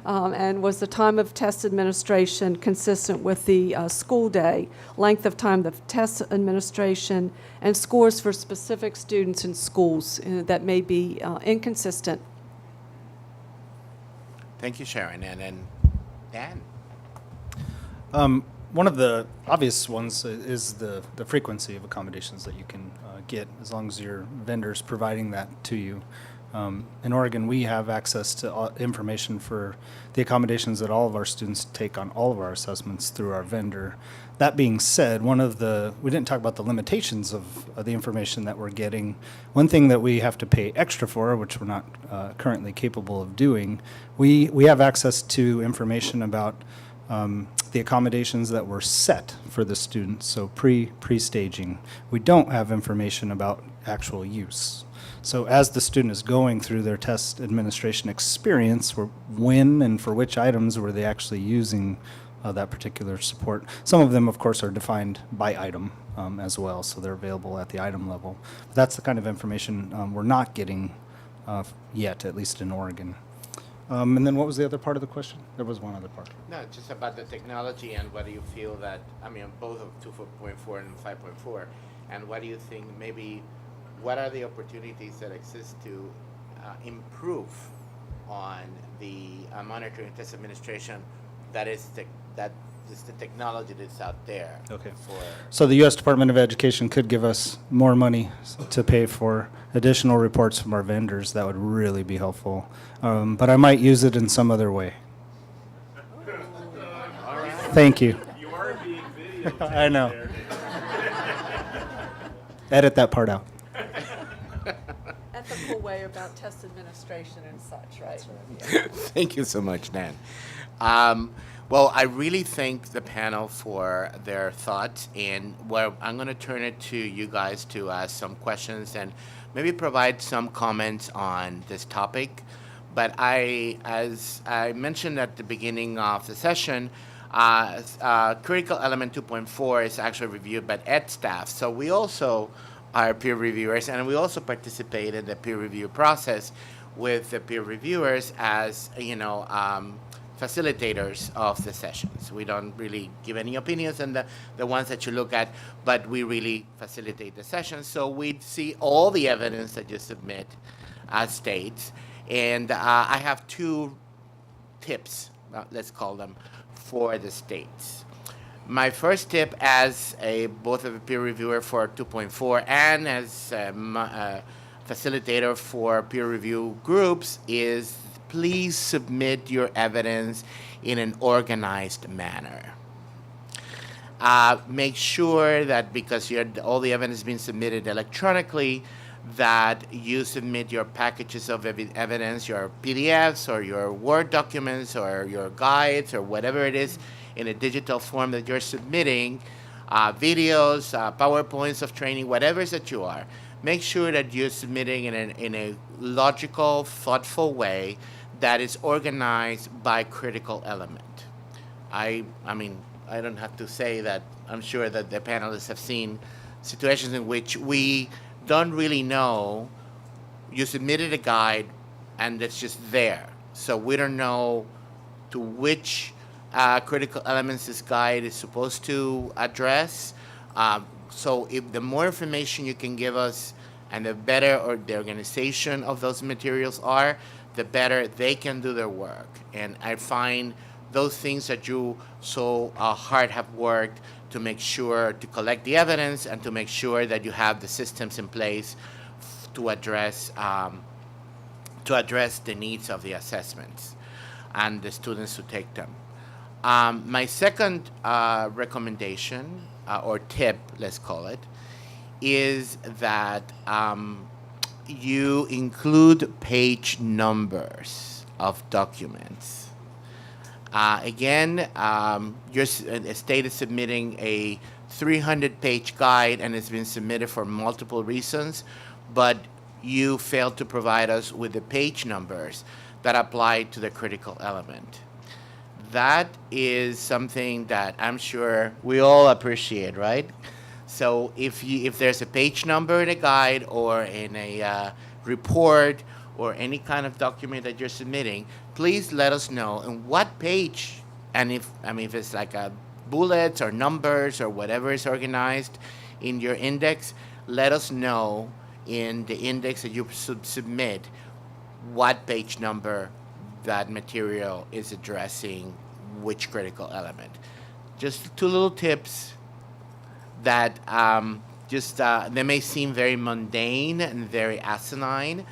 And was the time of test administration consistent with the school day, length of time of test administration, and scores for specific students in schools that may be inconsistent? Thank you, Sharon. And then Dan. One of the obvious ones is the frequency of accommodations that you can get, as long as your vendor's providing that to you. In Oregon, we have access to information for the accommodations that all of our students take on all of our assessments through our vendor. That being said, we didn't talk about the limitations of the information that we're getting. One thing that we have to pay extra for, which we're not currently capable of doing, we have access to information about the accommodations that were set for the students, so pre-staging. We don't have information about actual use. So as the student is going through their test administration experience, when and for which items were they actually using that particular support. Some of them, of course, are defined by item as well, so they're available at the item level. But that's the kind of information we're not getting yet, at least in Oregon. And then what was the other part of the question? There was one other part. No, just about the technology and whether you feel that, I mean, both of 2.4 and 5.4, and what do you think maybe, what are the opportunities that exist to improve on the monitoring test administration that is the technology that's out there? Okay. For So the U.S. Department of Education could give us more money to pay for additional reports from our vendors. That would really be helpful. But I might use it in some other way. Thank you. You are being videotaped. I know. there. Edit that part out. Ethical way about test administration and such, right? Thank you so much, Dan. Well, I really thank the panel for their thoughts, and I'm going to turn it to you guys to ask some questions and maybe provide some comments on this topic. But as I mentioned at the beginning of the session, Critical Element 2.4 is actually reviewed by ed staff. So we also are peer reviewers, and we also participate in the peer review process with the peer reviewers as, facilitators of the sessions. We don't really give any opinions on the ones that you look at, but we really facilitate the sessions. So we see all the evidence that you submit as states. And I have two tips, let's call them, for the states. My first tip as both a peer reviewer for 2.4 and as a facilitator for peer review groups is please submit your evidence in an organized manner. Make sure that because all the evidence is being submitted electronically, that you submit your packages of evidence, your PDFs or your Word documents or your guides or whatever it is in a digital form that you're submitting, videos, PowerPoints of training, whatever it is that you are. Make sure that you're submitting in a logical, thoughtful way that is organized by critical element. I mean, I don't have to say that I'm sure that the panelists have seen situations in which we don't really know. You submitted a guide and it's just there. So we don't know to which critical elements this guide is supposed to address. So if the more information you can give us and the better or the organization of those materials are, the better they can do their work. And I find those things that you so hard have worked to make sure to collect the evidence and to make sure that you have the systems in place to address the needs of the assessments and the students who take them. My second recommendation or tip, let's call it, is that you include page numbers of documents. Again, your state is submitting a 300-page guide and it's been submitted for multiple reasons, but you failed to provide us with the page numbers that apply to the critical element. That is something that I'm sure we all appreciate, right? So if there's a page number in a guide or in a report or any kind of document that you're submitting, please let us know on what page, and if it's like bullets or numbers or whatever is organized in your index, let us know in the index that you submit what page number that material is addressing which critical element. Just two little tips that they may seem very mundane and very asinine,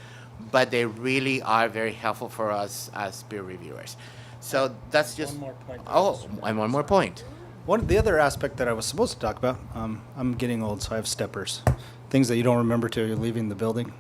but they really are very helpful for us as peer reviewers. So that's just One more point. Oh, and one more point. The other aspect that I was supposed to talk about, I'm getting old, so I have steppers, things that you don't remember till you're leaving the building,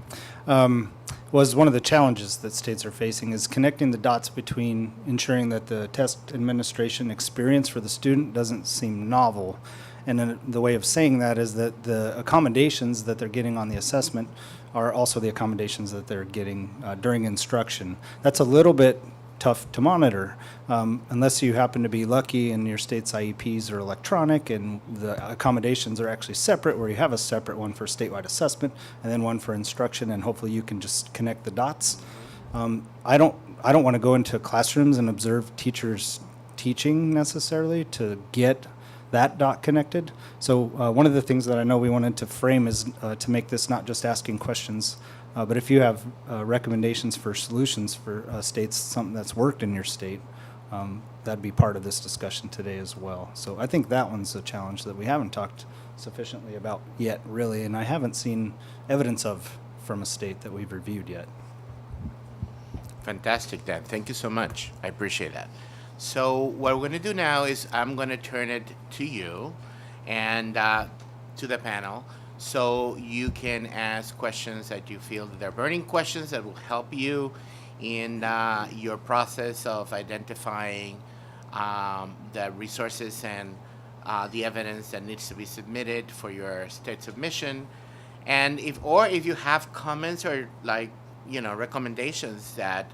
was one of the challenges that states are facing is connecting the dots between ensuring that the test administration experience for the student doesn't seem novel. And then the way of saying that is that the accommodations that they're getting on the assessment are also the accommodations that they're getting during instruction. That's a little bit tough to monitor unless you happen to be lucky and your state's IEPs are electronic and the accommodations are actually separate, where you have a separate one for statewide assessment and then one for instruction, and hopefully you can just connect the dots. I don't want to go into classrooms and observe teachers teaching necessarily to get that dot connected. So one of the things that I know we wanted to frame is to make this not just asking questions, but if you have recommendations for solutions for states, something that's worked in your state, that'd be part of this discussion today as well. So I think that one's a challenge that we haven't talked sufficiently about yet, really, and I haven't seen evidence of from a state that we've reviewed yet. Fantastic, Dan. Thank you so much. I appreciate that. So what we're going to do now is I'm going to turn it to you and to the panel, so you can ask questions that you feel that they're burning questions that will help you in your process of identifying the resources and the evidence that needs to be submitted for your state submission. And if you have comments or recommendations, that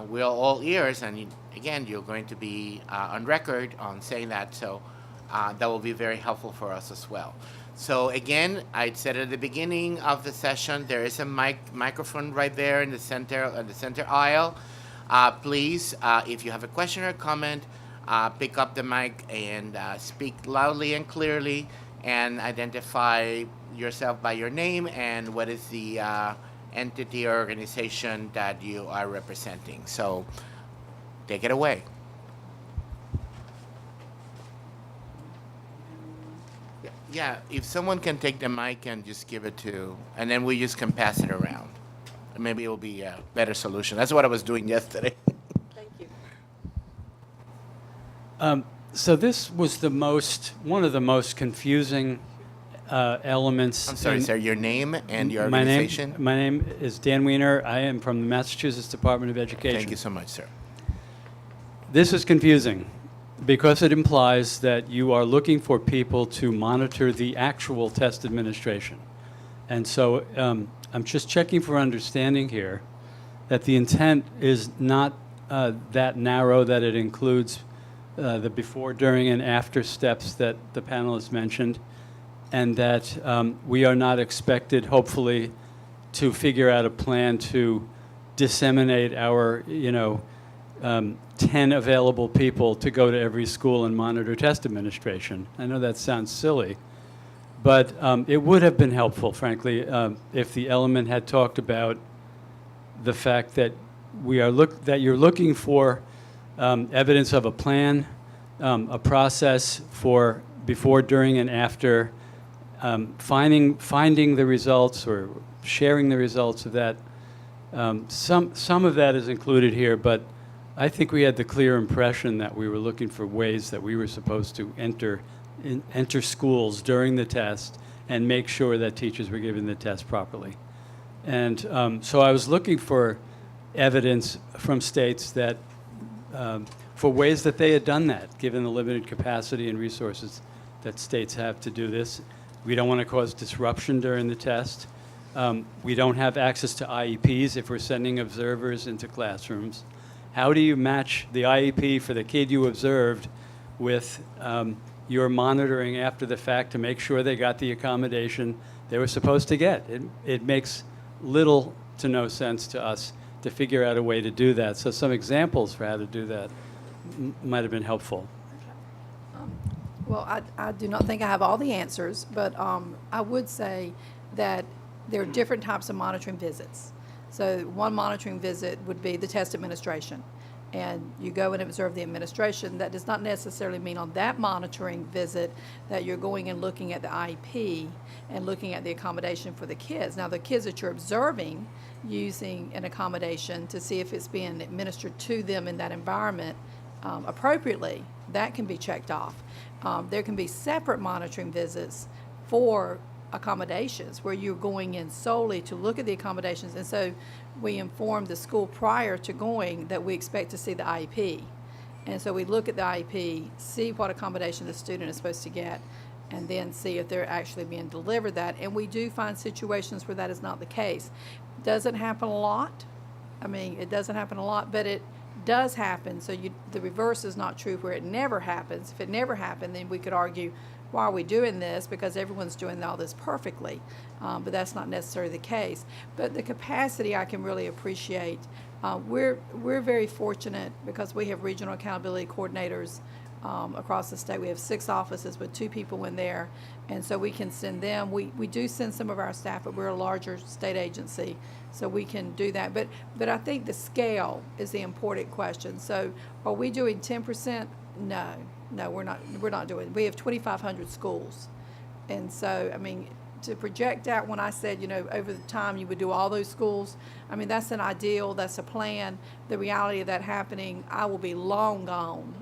we're all ears, and again, you're going to be on record on saying that, so that will be very helpful for us as well. So again, I said at the beginning of the session, there is a microphone right there in the center aisle. Please, if you have a question or a comment, pick up the mic and speak loudly and clearly, and identify yourself by your name and what is the entity or organization that you are representing. So take it away. Yeah, if someone can take the mic and just give it to, and then we just can pass it around. maybe it will be a better solution. That's what I was doing yesterday. Thank you. So this was one of the most confusing elements. I'm sorry, in- sir, your name and your my organization? My name is Dan Wiener. I am from the Massachusetts Department of Education. Thank you so much, sir. This is confusing because it implies that you are looking for people to monitor the actual test administration. And so I'm just checking for understanding here that the intent is not that narrow, that it includes the before, during, and after steps that the panelists mentioned, and that we are not expected, hopefully, to figure out a plan to disseminate our, 10 available people to go to every school and monitor test administration. I know that sounds silly, but it would have been helpful, frankly, if the element had talked about the fact that that you're looking for evidence of a plan, a process for before, during, and after, finding the results or sharing the results of that. Some of that is included here, but I think we had the clear impression that we were looking for ways that we were supposed to enter schools during the test and make sure that teachers were giving the test properly. And so I was looking for evidence from states that, for ways that they had done that, given the limited capacity and resources that states have to do this. We don't want to cause disruption during the test. We don't have access to IEPs if we're sending observers into classrooms. How do you match the IEP for the kid you observed with your monitoring after the fact to make sure they got the accommodation they were supposed to get? It makes little to no sense to us to figure out a way to do that. So some examples for how to do that might have been helpful. Well, I do not think I have all the answers, but I would say that there are different types of monitoring visits. So one monitoring visit would be the test administration. And you go and observe the administration. That does not necessarily mean on that monitoring visit that you're going and looking at the IEP and looking at the accommodation for the kids. Now, the kids that you're observing using an accommodation to see if it's being administered to them in that environment appropriately, that can be checked off. There can be separate monitoring visits for accommodations where you're going in solely to look at the accommodations. And so we inform the school prior to going that we expect to see the IEP. And so we look at the IEP, see what accommodation the student is supposed to get, and then see if they're actually being delivered that. And we do find situations where that is not the case. Doesn't happen a lot. I mean, it doesn't happen a lot, but it does happen. So the reverse is not true where it never happens. If it never happened, then we could argue, why are we doing this? Because everyone's doing all this perfectly. But that's not necessarily the case. But the capacity I can really appreciate. We're very fortunate because we have regional accountability coordinators across the state. We have 6 offices with 2 people in there. And so we can send them. We do send some of our staff, but we're a larger state agency, so we can do that. But I think the scale is the important question. So are we doing 10%? No, we're not doing it. We have 2,500 schools. And so, I mean, to project out when I said, over the time you would do all those schools, I mean, that's an ideal, that's a plan. The reality of that happening, I will be long gone,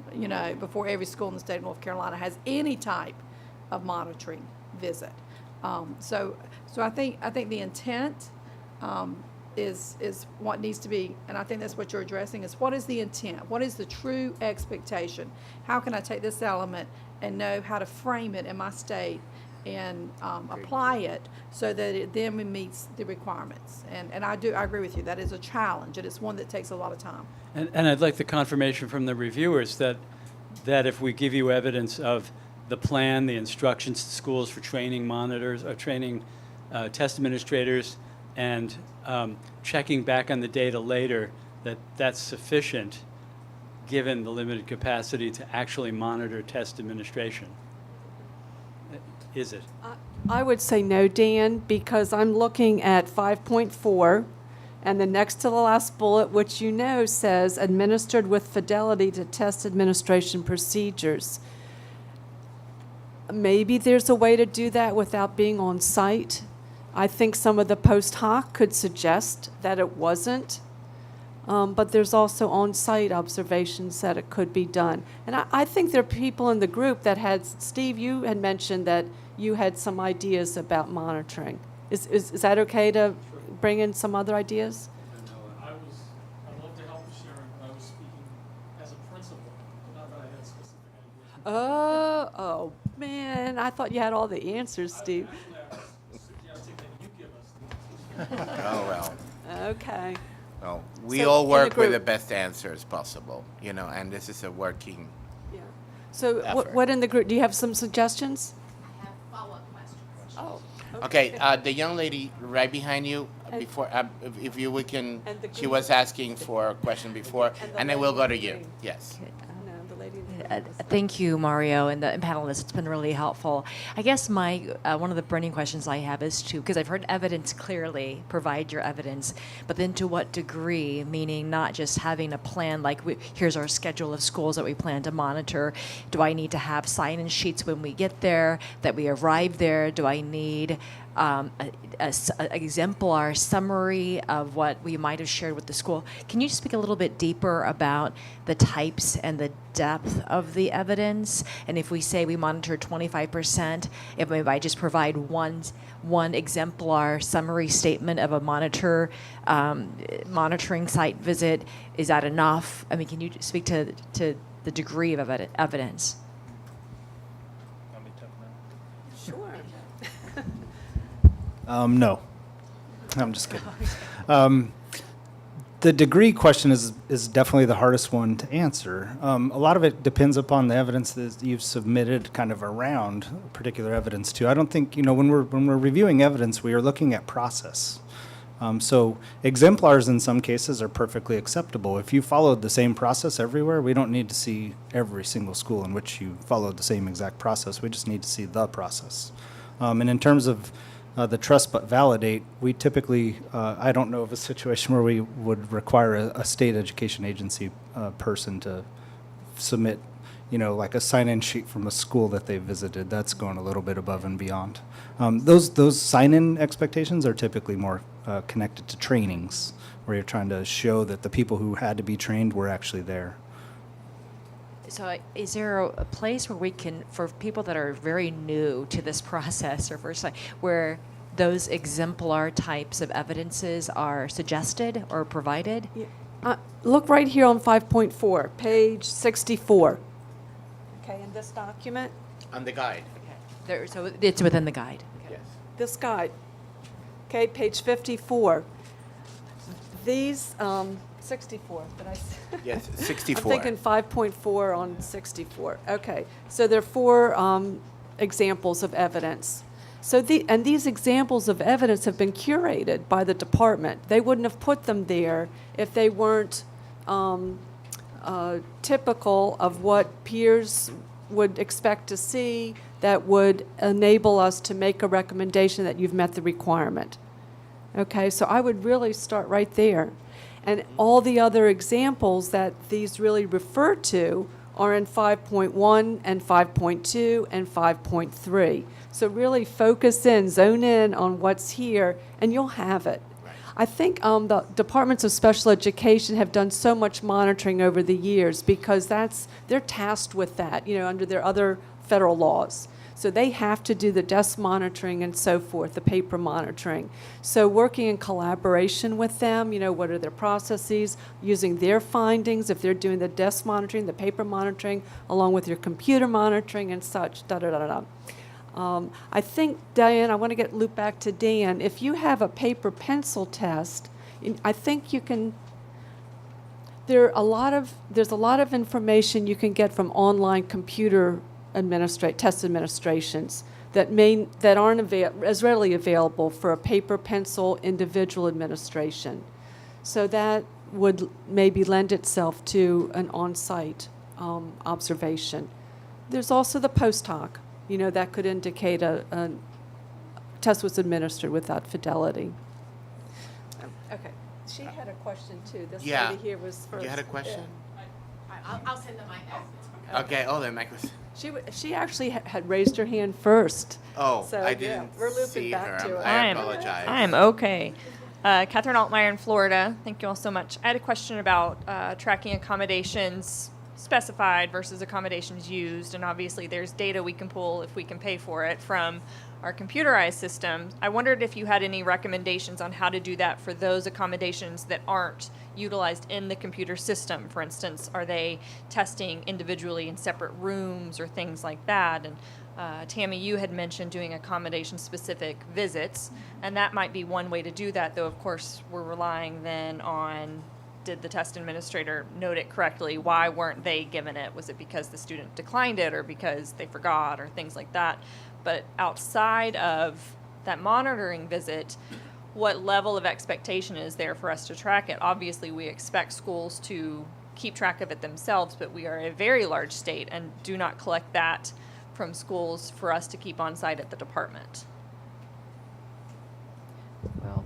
before every school in the state of North Carolina has any type of monitoring visit. So I think the intent is what needs to be, and I think that's what you're addressing, is what is the intent? What is the true expectation? How can I take this element and know how to frame it in my state and apply it so that it then meets the requirements? And I agree with you. That is a challenge, and it's one that takes a lot of time. And I'd like the confirmation from the reviewers that if we give you evidence of the plan, the instructions to schools for training monitors, or training test administrators, and checking back on the data later, that's sufficient given the limited capacity to actually monitor test administration. Is it? I would say no, Dan, because I'm looking at 5.4, and the next to the last bullet, which says administered with fidelity to test administration procedures. Maybe there's a way to do that without being on site, I think some of the post hoc could suggest that it wasn't, but there's also on-site observations that it could be done. And I think there are people in the group that had, Steve, you had mentioned that you had some ideas about monitoring. Is that okay to bring in some other ideas? I'd love to help with sharing, but I was speaking as a principal, not that I had specific ideas. Oh, man, I thought you had all the answers, Steve. Actually, I was suggesting that you give us the answers. Oh, well. Okay. No, we So, all in the work with group- the best answers possible, you know, and this is a working. Yeah. So Effort. what in the group, do you have some suggestions? I have follow-up questions. Oh. Okay, the young lady right behind you, And- before, if you, we can, And the she green- was asking for a question before, And the and then we'll go to lady in you. green. Yes. No, the lady in the Thank you, Mario, and the panelists. It's been really helpful. I guess my one of the burning questions I have is because I've heard evidence clearly, provide your evidence, but then to what degree? Meaning not just having a plan like here's our schedule of schools that we plan to monitor. Do I need to have sign-in sheets when we get there? That we arrive there? Do I need a exemplar summary of what we might have shared with the school? Can you speak a little bit deeper about the types and the depth of the evidence? And if we say we monitor 25%, if I just provide one exemplar summary statement of a monitoring site visit, is that enough? I mean, can you speak to the degree of evidence? Sure. No, I'm just kidding. The degree question is definitely the hardest one to answer. A lot of it depends upon the evidence that you've submitted kind of around particular evidence too. I don't think, when we're reviewing evidence, we are looking at process. So exemplars in some cases are perfectly acceptable. If you followed the same process everywhere, we don't need to see every single school in which you followed the same exact process. We just need to see the process. And in terms of the trust but validate, we typically, I don't know of a situation where we would require a state education agency person to submit, like a sign-in sheet from a school that they visited. That's going a little bit above and beyond. Those sign-in expectations are typically more connected to trainings, where you're trying to show that the people who had to be trained were actually there. So is there a place where we can, for people that are very new to this process or first time, where those exemplar types of evidences are suggested or provided? Look right here on 5.4, page 64. Okay, in this document, On the guide. So it's within the guide. Yes. this guide. Okay, page 54. These, 64, did I say? Yes, I'm 64. thinking 5.4 on 64. Okay, so there are 4 examples of evidence. So these examples of evidence have been curated by the department. They wouldn't have put them there if they weren't typical of what peers would expect to see that would enable us to make a recommendation that you've met the requirement. Okay, so I would really start right there. And all the other examples that these really refer to are in 5.1 and 5.2 and 5.3. So really focus in, zone in on what's here, and you'll have it. I think the departments of special education have done so much monitoring over the years because they're tasked with that, under their other federal laws. So they have to do the desk monitoring and so forth, the paper monitoring. So working in collaboration with them, what are their processes, using their findings, if they're doing the desk monitoring, the paper monitoring, along with your computer monitoring and such, da-da-da-da. I think, Diane, I want to get looped back to Dan. If you have a paper pencil test, I think you can, there's a lot of information you can get from online computer test administrations that aren't as readily available for a paper pencil individual administration. So that would maybe lend itself to an on-site observation. There's also the post hoc, that could indicate a test was administered without fidelity. Okay, she had a question too. This Yeah. lady here was first. You had a question? I'll send them my Okay, oh, then Mike was, She actually had raised her hand first. oh, So, I yeah, didn't we're looping see back her. to her. I am. apologize. I am okay. Catherine Altmeyer in Florida. Thank you all so much. I had a question about tracking accommodations specified versus accommodations used, and obviously there's data we can pull if we can pay for it from our computerized systems. I wondered if you had any recommendations on how to do that for those accommodations that aren't utilized in the computer system. For instance, are they testing individually in separate rooms or things like that? And Tammy, you had mentioned doing accommodation-specific visits, and that might be one way to do that, though of course we're relying then on, did the test administrator note it correctly? Why weren't they given it? Was it because the student declined it or because they forgot or things like that? But outside of that monitoring visit, what level of expectation is there for us to track it? Obviously, we expect schools to keep track of it themselves, but we are a very large state and do not collect that from schools for us to keep on site at the department. Well,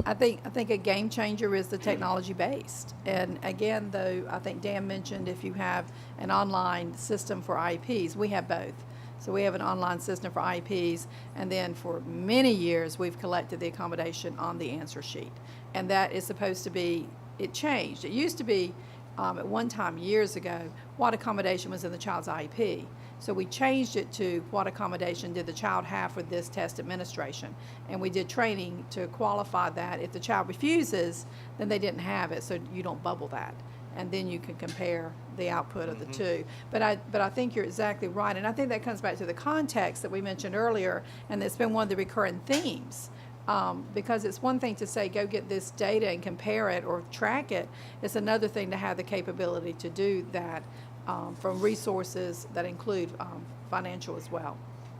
I think a game changer is the technology based. And again, though, I think Dan mentioned if you have an online system for IEPs, we have both. So we have an online system for IEPs, and then for many years, we've collected the accommodation on the answer sheet. And that is supposed to be, it changed. It used to be, at one time years ago, what accommodation was in the child's IEP. So we changed it to what accommodation did the child have for this test administration. And we did training to qualify that. If the child refuses, then they didn't have it, so you don't bubble that. And then you can compare the output of the two. But I think you're exactly right. And I think that comes back to the context that we mentioned earlier, and it's been one of the recurring themes. Because it's one thing to say, go get this data and compare it or track it. It's another thing to have the capability to do that from resources that include financial as well.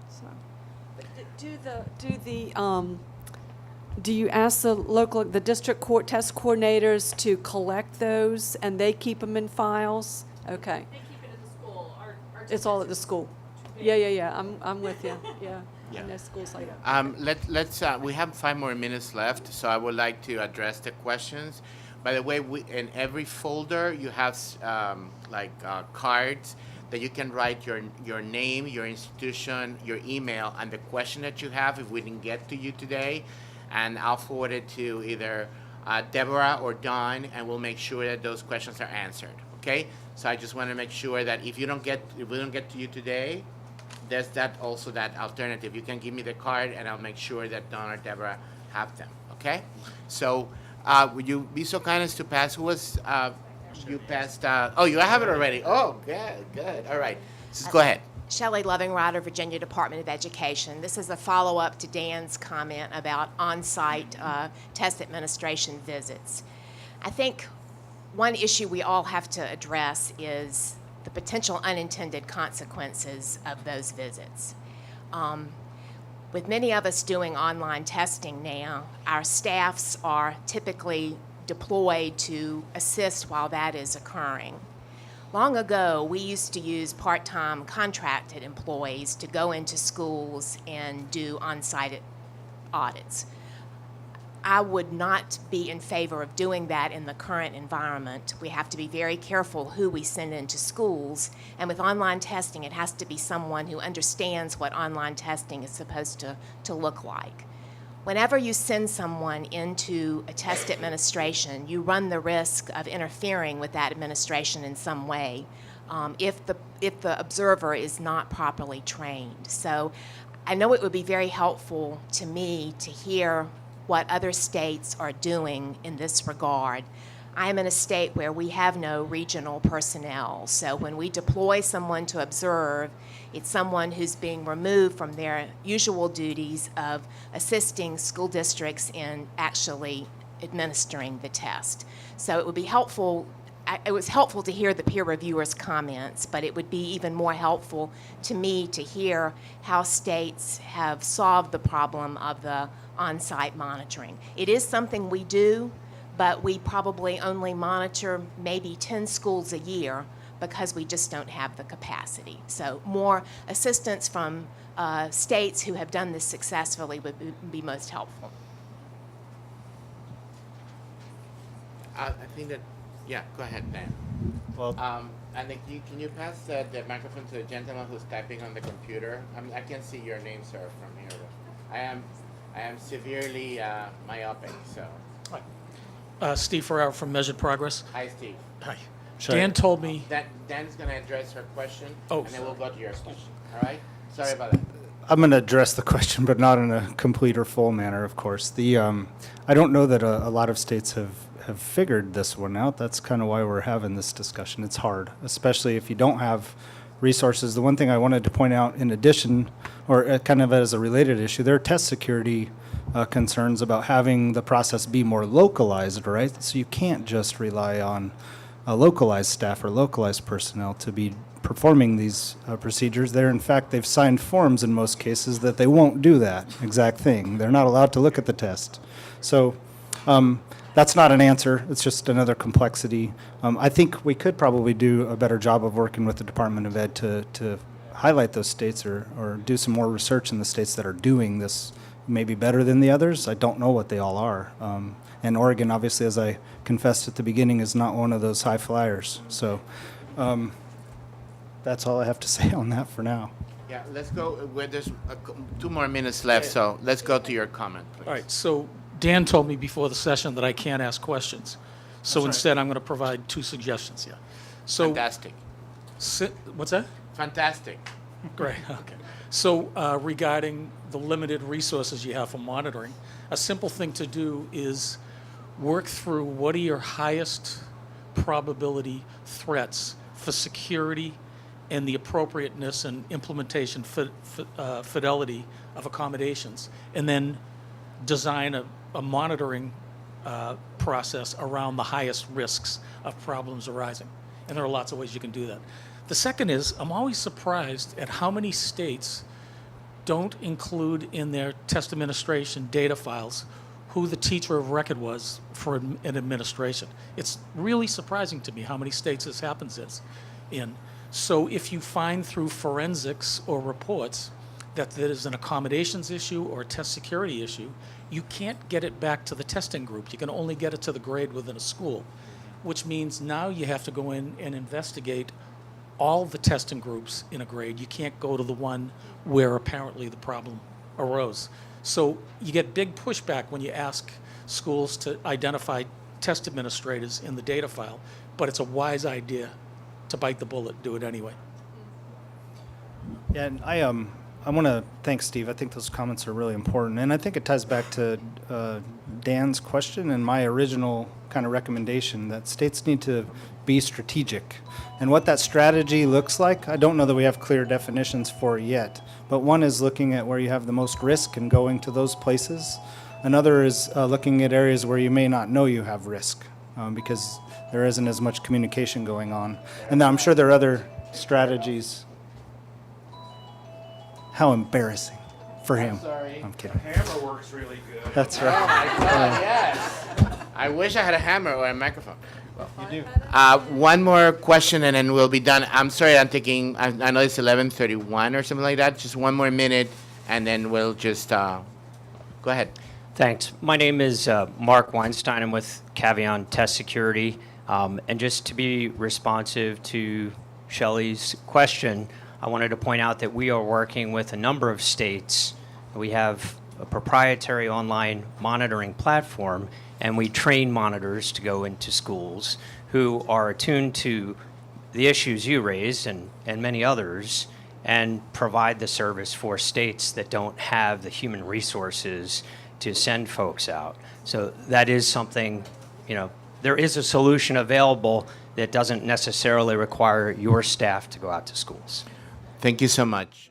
So. Do you ask the district court test coordinators to collect those and they keep them in files? Okay. They keep it at the school. It's all at the school. Yeah. I'm with you. Yeah. Yeah. I know schools like that. Let's we have 5 more minutes left, so I would like to address the questions. By the way, in every folder you have cards that you can write your name, your institution, your email, and the question that you have if we didn't get to you today, and I'll forward it to either Deborah or Dawn, and we'll make sure that those questions are answered. Okay? So I just want to make sure that if we don't get to you today, there's that alternative. You can give me the card, and I'll make sure that Dawn or Deborah have them. Okay? So. Would you be so kind as to pass? Who was, you passed, oh, you have it already. Oh, good. All right. Just go ahead. Shelley Loving-Ryder, Virginia Department of Education. This is a follow-up to Dan's comment about on-site test administration visits. I think one issue we all have to address is the potential unintended consequences of those visits. With many of us doing online testing now, our staffs are typically deployed to assist while that is occurring. Long ago, we used to use part-time contracted employees to go into schools and do on-site audits. I would not be in favor of doing that in the current environment. We have to be very careful who we send into schools, and with online testing, it has to be someone who understands what online testing is supposed to look like. Whenever you send someone into a test administration, you run the risk of interfering with that administration in some way if the observer is not properly trained. So I know it would be very helpful to me to hear what other states are doing in this regard. I am in a state where we have no regional personnel, so when we deploy someone to observe, it's someone who's being removed from their usual duties of assisting school districts in actually administering the test. So it would be helpful, it was helpful to hear the peer reviewers' comments, but it would be even more helpful to me to hear how states have solved the problem of the on-site monitoring. It is something we do, but we probably only monitor maybe 10 schools a year because we just don't have the capacity. So more assistance from states who have done this successfully would be most helpful. I think that, yeah, go ahead, Dan. Well, And can you pass the microphone to the gentleman who's typing on the computer? I can see your name, sir, from here. I am severely myopic, so. Steve Ferraro from Measured Progress. Hi, Steve. Hi. Sorry. Dan told me, Dan's going to address her question, Oh, and then we'll go to your question. All right? Sorry about that. I'm going to address the question, but not in a complete or full manner, of course. I don't know that a lot of states have figured this one out. That's kind of why we're having this discussion. It's hard, especially if you don't have resources. The one thing I wanted to point out in addition, or kind of as a related issue, there are test security concerns about having the process be more localized, right? So you can't just rely on localized staff or localized personnel to be performing these procedures. In fact, they've signed forms in most cases that they won't do that exact thing. They're not allowed to look at the test. So that's not an answer. It's just another complexity. I think we could probably do a better job of working with the Department of Ed to highlight those states or do some more research in the states that are doing this maybe better than the others. I don't know what they all are. And Oregon, obviously, as I confessed at the beginning, is not one of those high flyers. So that's all I have to say on that for now. Yeah, let's go. There's 2 more minutes left, so let's go to your comment, please. all right, so Dan told me before the session that I can't ask questions. So instead, I'm going to provide 2 suggestions here. So, Fantastic. What's that? Fantastic. Great, okay. So regarding the limited resources you have for monitoring, a simple thing to do is work through what are your highest probability threats for security and the appropriateness and implementation fidelity of accommodations, and then design a monitoring process around the highest risks of problems arising. And there are lots of ways you can do that. The second is, I'm always surprised at how many states don't include in their test administration data files who the teacher of record was for an administration. It's really surprising to me how many states this happens in. So if you find through forensics or reports that there's an accommodations issue or a test security issue, you can't get it back to the testing group. You can only get it to the grade within a school, which means now you have to go in and investigate all the testing groups in a grade. You can't go to the one where apparently the problem arose. So you get big pushback when you ask schools to identify test administrators in the data file, but it's a wise idea to bite the bullet, do it anyway. Yeah, and I want to thank Steve. I think those comments are really important, and I think it ties back to Dan's question and my original kind of recommendation that states need to be strategic. And what that strategy looks like, I don't know that we have clear definitions for yet. But one is looking at where you have the most risk and going to those places. Another is looking at areas where you may not know you have risk because there isn't as much communication going on. And I'm sure there are other strategies. How embarrassing for him. Sorry. I'm kidding. Hammer works really good. That's Oh right. my God, yes. I wish I had a hammer or a microphone. You do. One more question and then we'll be done. I'm sorry, I'm thinking, I know it's 11:31 or something like that. Just one more minute and then we'll just, go ahead. Thanks. My name is Mark Weinstein. I'm with Cavion Test Security. And just to be responsive to Shelley's question, I wanted to point out that we are working with a number of states. We have a proprietary online monitoring platform, and we train monitors to go into schools who are attuned to the issues you raised and many others, and provide the service for states that don't have the human resources to send folks out. So that is something, there is a solution available that doesn't necessarily require your staff to go out to schools. Thank you so much.